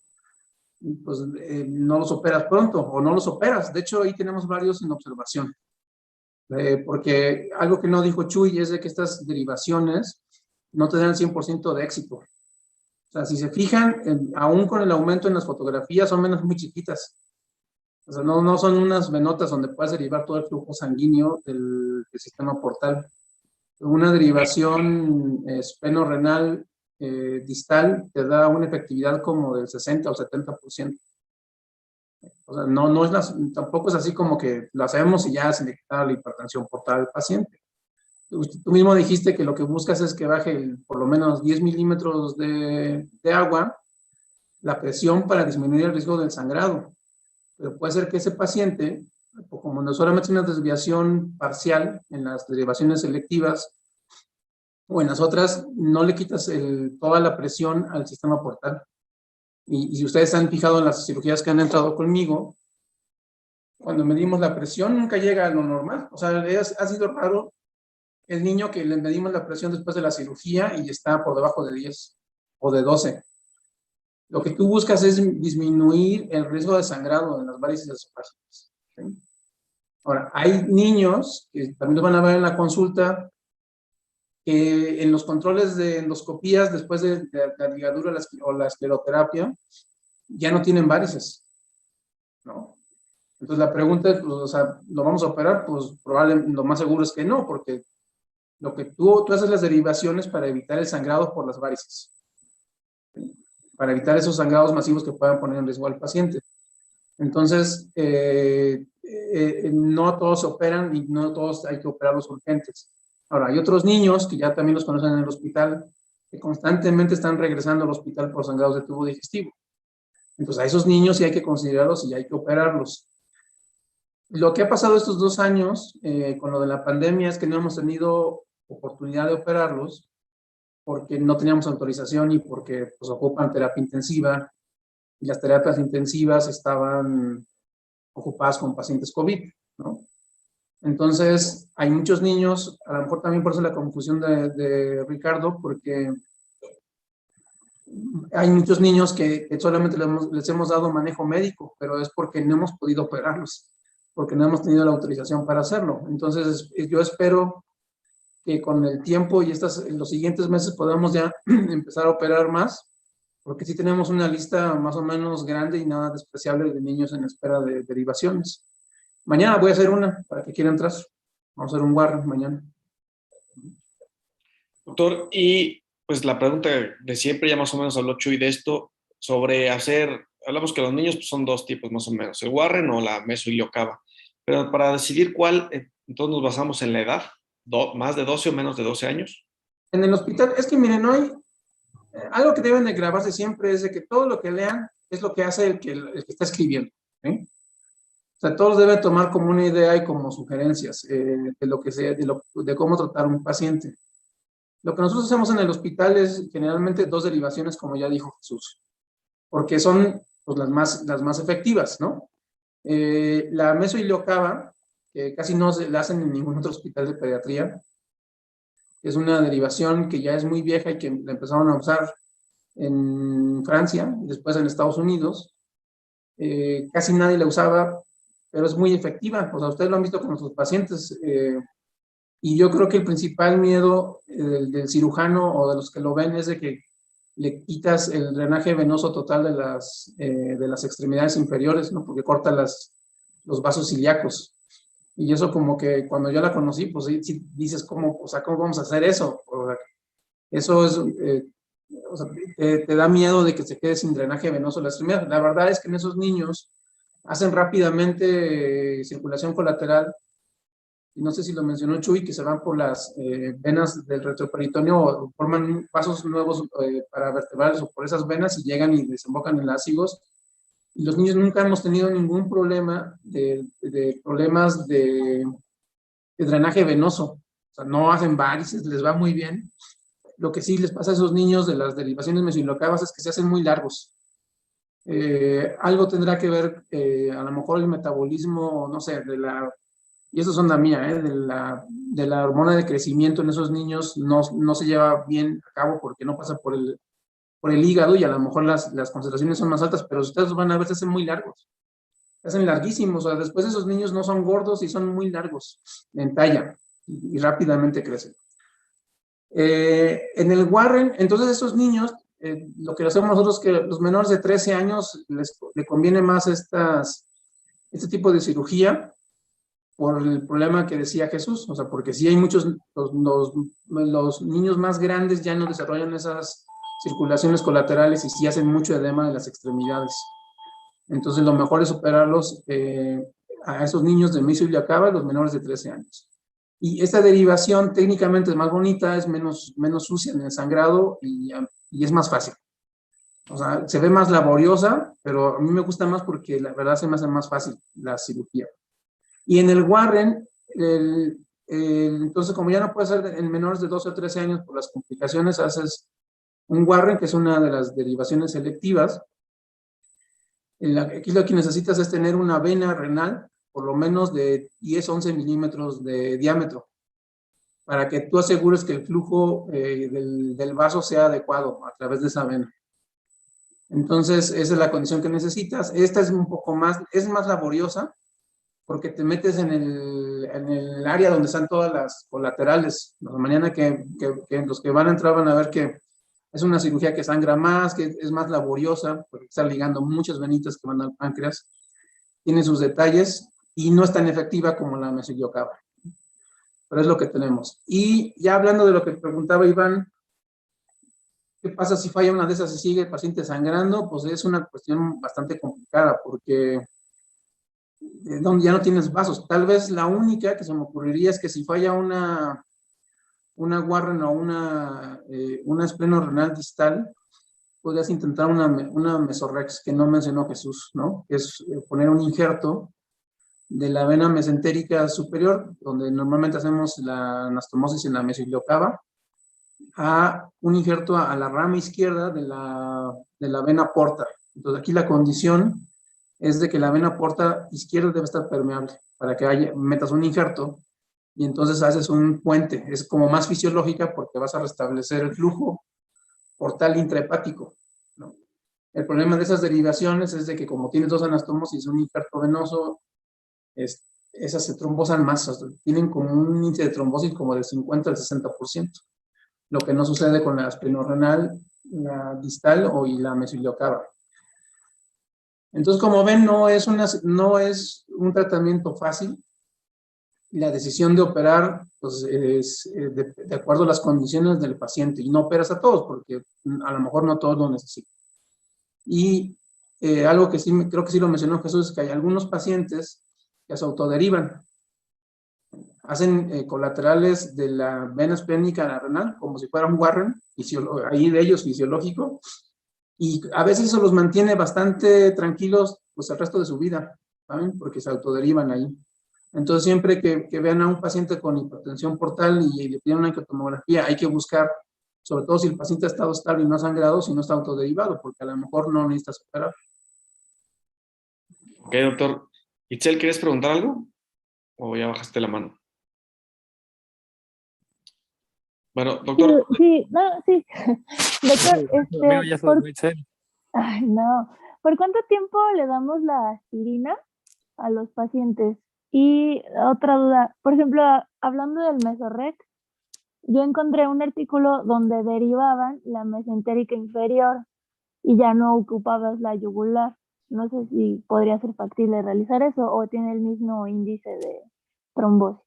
pues no los operas pronto o no los operas. De hecho, ahí tenemos varios en observación. Porque algo que no dijo Chuy es de que estas derivaciones no te dan 100% de éxito. O sea, si se fijan, aún con el aumento en las fotografías, son menos muy chiquitas. O sea, no son unas venotas donde puedes derivar todo el flujo sanguíneo del sistema portal. Una derivación espeno-renal distal te da una efectividad como del 60 o 70%. O sea, tampoco es así como que lo hacemos y ya se le quita la hipertensión portal al paciente. Tú mismo dijiste que lo que buscas es que baje por lo menos 10 milímetros de agua la presión para disminuir el riesgo del sangrado. Pero puede ser que ese paciente, como no solamente es una desviación parcial en las derivaciones selectivas, o en las otras, no le quitas toda la presión al sistema portal. Y si ustedes se han fijado en las cirugías que han entrado conmigo, cuando medimos la presión nunca llega a lo normal. O sea, ha sido raro el niño que le medimos la presión después de la cirugía y está por debajo de 10 o de 12. Lo que tú buscas es disminuir el riesgo de sangrado en las varices esofágicas. ¿Sí? Ahora, hay niños que también los van a ver en la consulta que en los controles de endoscopías después de la ligadura o la escleroterapia ya no tienen varices, ¿no? Entonces la pregunta es, pues, o sea, ¿lo vamos a operar? Pues probablemente lo más seguro es que no, porque lo que tú haces las derivaciones para evitar el sangrado por las varices, ¿sí? Para evitar esos sangrados masivos que puedan poner en riesgo al paciente. Entonces, no todos se operan y no todos hay que operarlos urgentes. Ahora, hay otros niños que ya también los conocen en el hospital, que constantemente están regresando al hospital por sangrados de tubo digestivo. Entonces, a esos niños sí hay que considerarlos y hay que operarlos. Lo que ha pasado estos 2 años con lo de la pandemia es que no hemos tenido oportunidad de operarlos porque no teníamos autorización y porque pues, ocupan terapia intensiva y las terapias intensivas estaban ocupadas con pacientes COVID, ¿no? Entonces, hay muchos niños, a lo mejor también por eso la confusión de Ricardo, porque hay muchos niños que solamente les hemos dado manejo médico, pero es porque no hemos podido operarlos, porque no hemos tenido la autorización para hacerlo. Entonces, yo espero que con el tiempo y en los siguientes meses podamos ya empezar a operar más, porque sí tenemos una lista más o menos grande y nada despreciable de niños en espera de derivaciones. Mañana voy a hacer una para que quiera entrar. Vamos a hacer un Warren mañana. Doctor, y pues la pregunta de siempre, ya más o menos habló Chuy de esto, sobre hablamos que los niños pues, son 2 tipos más o menos, el Warren o la mesoiliocava. Pero para decidir cuál, entonces nos basamos en la edad, más de 12 o menos de 12 años. En el hospital, es que miren, no hay, algo que deben de grabarse siempre es de que todo lo que lean es lo que hace el que está escribiendo, ¿eh? O sea, todos deben tomar como una idea y como sugerencias de lo que sea, de cómo tratar a un paciente. Lo que nosotros hacemos en el hospital es generalmente 2 derivaciones, como ya dijo Jesús, porque son pues, las más efectivas, ¿no? La mesoiliocava, que casi no se la hacen en ningún otro hospital de pediatría, es una derivación que ya es muy vieja y que la empezaron a usar en Francia y después en Estados Unidos. Casi nadie la usaba, pero es muy efectiva. O sea, ustedes lo han visto con sus pacientes. Y yo creo que el principal miedo del cirujano o de los que lo ven es de que le quitas el drenaje venoso total de las extremidades inferiores, ¿no? Porque corta los vasos ilíacos. Y eso como que cuando yo la conocí, pues sí dices, ¿cómo vamos a hacer eso? O sea, eso es, o sea, te da miedo de que se quede sin drenaje venoso la extremidad. La verdad es que en esos niños hacen rápidamente circulación colateral. Y no sé si lo mencionó Chuy, que se van por las venas del retroperitoneo o forman vasos nuevos paravertebrales o por esas venas y llegan y desembocan en lásigos. Y los niños nunca hemos tenido ningún problema de problemas de drenaje venoso. O sea, no hacen varices, les va muy bien. Lo que sí les pasa a esos niños de las derivaciones mesoiliocavas es que se hacen muy largos. Algo tendrá que ver, a lo mejor el metabolismo, no sé, y eso es onda mía, de la hormona de crecimiento en esos niños no se lleva bien a cabo porque no pasa por el hígado y a lo mejor las concentraciones son más altas, pero ustedes van a ver, se hacen muy largos. Se hacen larguísimos, o sea, después esos niños no son gordos y son muy largos en talla y rápidamente crecen. En el Warren, entonces esos niños, lo que hacemos nosotros es que los menores de 13 años le conviene más este tipo de cirugía por el problema que decía Jesús, o sea, porque sí hay muchos, los niños más grandes ya no desarrollan esas circulaciones colaterales y sí hacen mucho edema de las extremidades. Entonces lo mejor es operarlos a esos niños de mesoilio acaba, los menores de 13 años. Y esta derivación técnicamente es más bonita, es menos sucia en el sangrado y es más fácil. O sea, se ve más laboriosa, pero a mí me gusta más porque la verdad se me hace más fácil la cirugía. Y en el Warren, entonces como ya no puede ser en menores de 12 o 13 años por las complicaciones, haces un Warren, que es una de las derivaciones selectivas. Aquí lo que necesitas es tener una vena renal por lo menos de 10-11 milímetros de diámetro, para que tú asegures que el flujo del vaso sea adecuado a través de esa vena. Entonces, esa es la condición que necesitas. Esta es un poco más, es más laboriosa, porque te metes en el área donde están todas las colaterales. Mañana que los que van a entrar van a ver que es una cirugía que sangra más, que es más laboriosa, porque está ligando muchas venitas que van al páncreas. Tiene sus detalles y no es tan efectiva como la mesoilio cava. Pero es lo que tenemos. Y ya hablando de lo que preguntaba Iván, ¿qué pasa si falla una de esas y sigue el paciente sangrando? Pues es una cuestión bastante complicada, porque donde ya no tienes vasos. Tal vez la única que se me ocurriría es que si falla una Warren o una esplenorenal distal, podrías intentar una mesorrex, que no mencionó Jesús, ¿no? Que es poner un injerto de la vena mesentérica superior, donde normalmente hacemos la anastomosis en la mesoilio cava, a un injerto a la rama izquierda de la vena porta. Entonces aquí la condición es de que la vena porta izquierda debe estar permeable, para que metas un injerto y entonces haces un puente. Es como más fisiológica porque vas a restablecer el flujo portal intrahepático, ¿no? El problema de esas derivaciones es de que como tienes dos anastomosis y un injerto venoso, esas se trombosan más, tienen como un índice de trombosis como del 50 al 60%, lo que no sucede con la esplenorenal, la distal y la mesoilio cava. Entonces, como ven, no es un tratamiento fácil. La decisión de operar pues, es de acuerdo a las condiciones del paciente, y no operas a todos, porque a lo mejor no todos lo necesitan. Y algo que sí, creo que sí lo mencionó Jesús, es que hay algunos pacientes que se autoderivan. Hacen colaterales de la vena esplénica a la renal, como si fuera un Warren, ahí de ellos fisiológico, y a veces eso los mantiene bastante tranquilos pues el resto de su vida, ¿saben? Porque se autoderivan ahí. Entonces siempre que vean a un paciente con hipertensión portal y le piden una angiotomografía, hay que buscar, sobre todo si el paciente ha estado estable y no ha sangrado, si no está autoderivado, porque a lo mejor no necesitas operar. Ok, doctor. Itzel, ¿quieres preguntar algo? ¿O ya bajaste la mano? Bueno, doctor. Sí, no, sí. Doctor, Ya sos muy serio. Ay, no. ¿Por cuánto tiempo le damos la aspirina a los pacientes? Y otra duda, por ejemplo, hablando del mesorrex, yo encontré un artículo donde derivaban la mesentérica inferior y ya no ocupabas la yugular. No sé si podría ser factible realizar eso o tiene el mismo índice de trombosis.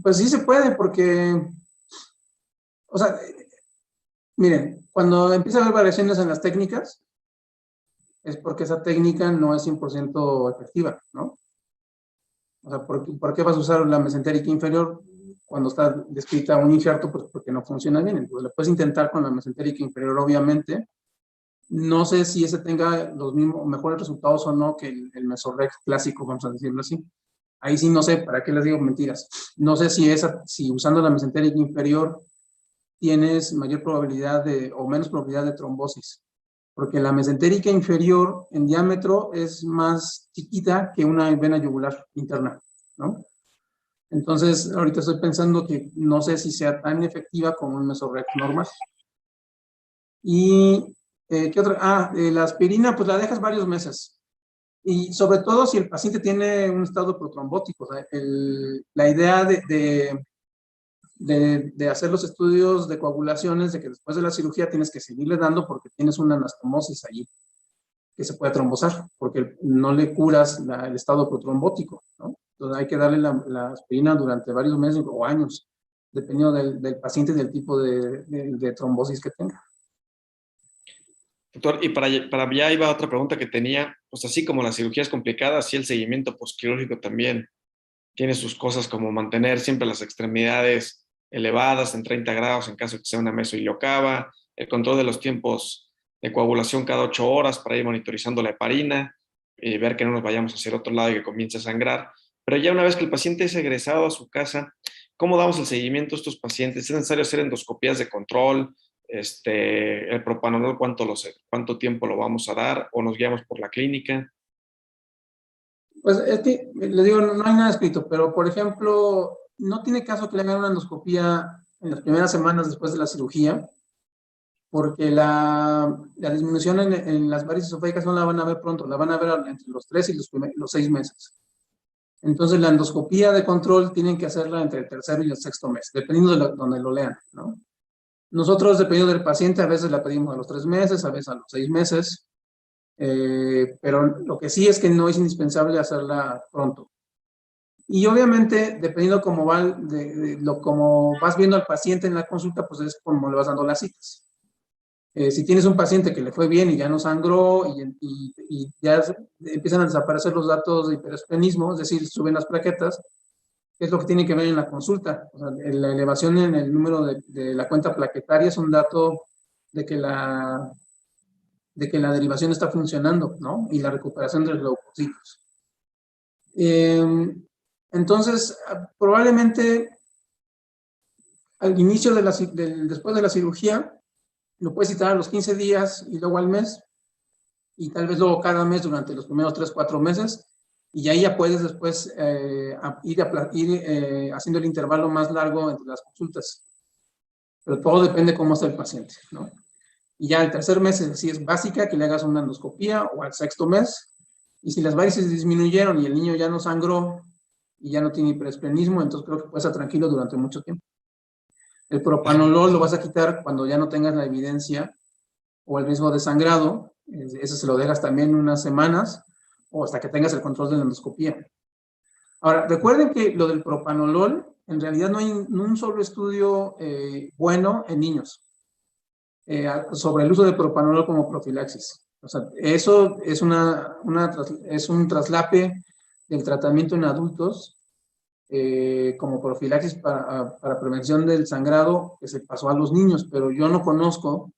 Pues sí se puede, porque, o sea, miren, cuando empieza a haber variaciones en las técnicas, es porque esa técnica no es 100% efectiva, ¿no? O sea, ¿por qué vas a usar la mesentérica inferior cuando está descrita un injerto? Pues porque no funciona bien. Entonces, lo puedes intentar con la mesentérica inferior, obviamente. No sé si ese tenga los mismos, mejores resultados o no que el mesorrex clásico, vamos a decirlo así. Ahí sí no sé, ¿para qué les digo mentiras? No sé si usando la mesentérica inferior tienes mayor probabilidad o menos probabilidad de trombosis. Porque la mesentérica inferior en diámetro es más chiquita que una vena yugular interna, ¿no? Entonces, ahorita estoy pensando que no sé si sea tan efectiva como un mesorrex normal. Y, ¿qué otra? La aspirina, pues la dejas varios meses. Y sobre todo si el paciente tiene un estado protrombótico. O sea, la idea de hacer los estudios de coagulaciones, de que después de la cirugía tienes que seguirle dando porque tienes una anastomosis allí que se puede trombosar, porque no le curas el estado protrombótico, ¿no? Entonces hay que darle la aspirina durante varios meses o años, dependiendo del paciente y del tipo de trombosis que tenga. Doctor, y para allá iba otra pregunta que tenía, pues así como la cirugía es complicada, así el seguimiento postquirúrgico también tiene sus cosas, como mantener siempre las extremidades elevadas en 30 grados en caso de que sea una mesoiliocava, el control de los tiempos de coagulación cada 8 horas para ir monitorizando la heparina y ver que no nos vayamos hacia el otro lado y que comience a sangrar. Pero ya una vez que el paciente es egresado a su casa, ¿cómo damos el seguimiento a estos pacientes? ¿Es necesario hacer endoscopías de control? El propanolol, ¿cuánto tiempo lo vamos a dar? ¿O nos guiamos por la clínica? Pues es que, le digo, no hay nada escrito, pero por ejemplo, no tiene caso que le hagan una endoscopía en las primeras semanas después de la cirugía, porque la disminución en las varices esofágicas no la van a ver pronto, la van a ver entre los 3 y los 6 meses. Entonces, la endoscopía de control tienen que hacerla entre el tercero y el sexto mes, dependiendo de donde lo lean, ¿no? Nosotros, dependiendo del paciente, a veces la pedimos a los 3 meses, a veces a los 6 meses, pero lo que sí es que no es indispensable hacerla pronto. Y obviamente, dependiendo cómo como vas viendo al paciente en la consulta, pues es como le vas dando las citas. Si tienes un paciente que le fue bien y ya no sangró y ya empiezan a desaparecer los datos de hiperesplenismo, es decir, suben las plaquetas, ¿qué es lo que tiene que ver en la consulta? O sea, la elevación en el número de la cuenta plaquetaria es un dato de que la derivación está funcionando, ¿no? Y la recuperación de los leucocitos. Entonces, probablemente al inicio después de la cirugía, lo puedes citar a los 15 días y luego al mes, y tal vez luego cada mes durante los primeros 3, 4 meses, y ahí ya puedes después ir haciendo el intervalo más largo entre las consultas. Pero todo depende de cómo está el paciente, ¿no? Y ya el tercer mes, si es básica, que le hagas una endoscopía, o al sexto mes, y si las varices disminuyeron y el niño ya no sangró y ya no tiene hiperesplenismo, entonces creo que puedes estar tranquilo durante mucho tiempo. El propanolol lo vas a quitar cuando ya no tengas la evidencia o el riesgo de sangrado. Ese se lo dejas también unas semanas o hasta que tengas el control de la endoscopía. Ahora, recuerden que lo del propanolol, en realidad no hay un solo estudio bueno en niños sobre el uso de propanolol como profilaxis. O sea, eso es es un traslape del tratamiento en adultos como profilaxis para prevención del sangrado que se pasó a los niños, pero yo no conozco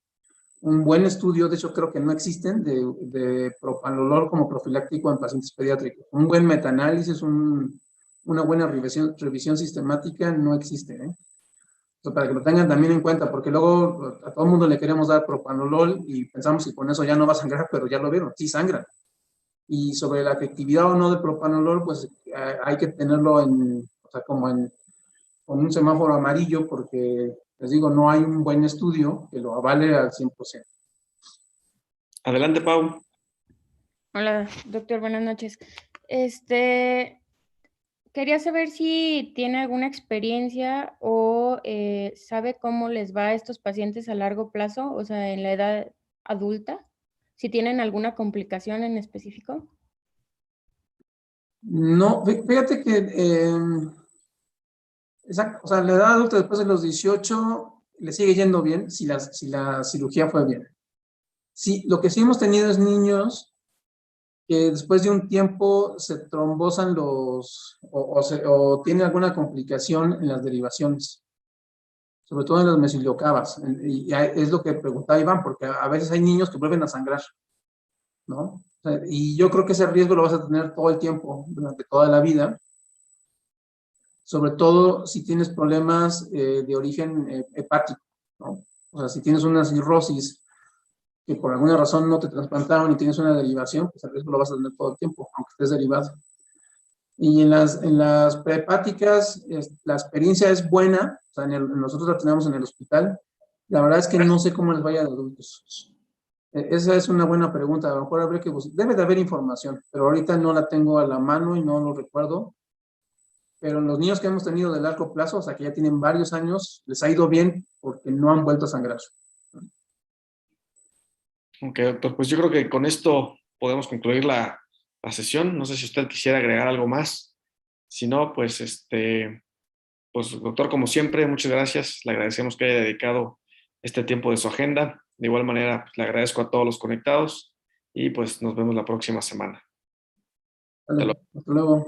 un buen estudio, de hecho creo que no existen, de propanolol como profiláctico en pacientes pediátricos. Un buen metaanálisis, una buena revisión sistemática no existe, ¿eh? O sea, para que lo tengan también en cuenta, porque luego a todo el mundo le queremos dar propanolol y pensamos que con eso ya no va a sangrar, pero ya lo vieron, sí sangra. Y sobre la efectividad o no de propanolol, pues hay que tenerlo con un semáforo amarillo, porque les digo, no hay un buen estudio que lo avale al 100%. Adelante, Pau. Hola, doctor, buenas noches. Quería saber si tiene alguna experiencia o sabe cómo les va a estos pacientes a largo plazo, o sea, en la edad adulta, si tienen alguna complicación en específico. No, fíjate que, exacto, o sea, la edad adulta después de los 18 le sigue yendo bien si la cirugía fue bien. Sí, lo que sí hemos tenido es niños que después de un tiempo se trombosan o tienen alguna complicación en las derivaciones, sobre todo en las mesiliocavas. Y es lo que preguntaba Iván, porque a veces hay niños que vuelven a sangrar, ¿no? O sea, y yo creo que ese riesgo lo vas a tener todo el tiempo, durante toda la vida, sobre todo si tienes problemas de origen hepático, ¿no? O sea, si tienes una cirrosis que por alguna razón no te trasplantaron y tienes una derivación, pues el riesgo lo vas a tener todo el tiempo, aunque estés derivado. Y en las prehepáticas, la experiencia es buena, o sea, nosotros la tenemos en el hospital. La verdad es que no sé cómo les vaya de adultos. Esa es una buena pregunta. A lo mejor habría que debe de haber información, pero ahorita no la tengo a la mano y no lo recuerdo. Pero en los niños que hemos tenido de largo plazo, o sea, que ya tienen varios años, les ha ido bien porque no han vuelto a sangrar. Ok, doctor, pues yo creo que con esto podemos concluir la sesión. No sé si usted quisiera agregar algo más. Si no, pues pues doctor, como siempre, muchas gracias. Le agradecemos que haya dedicado este tiempo de su agenda. De igual manera, pues, le agradezco a todos los conectados y pues nos vemos la próxima semana. Vale, hasta luego.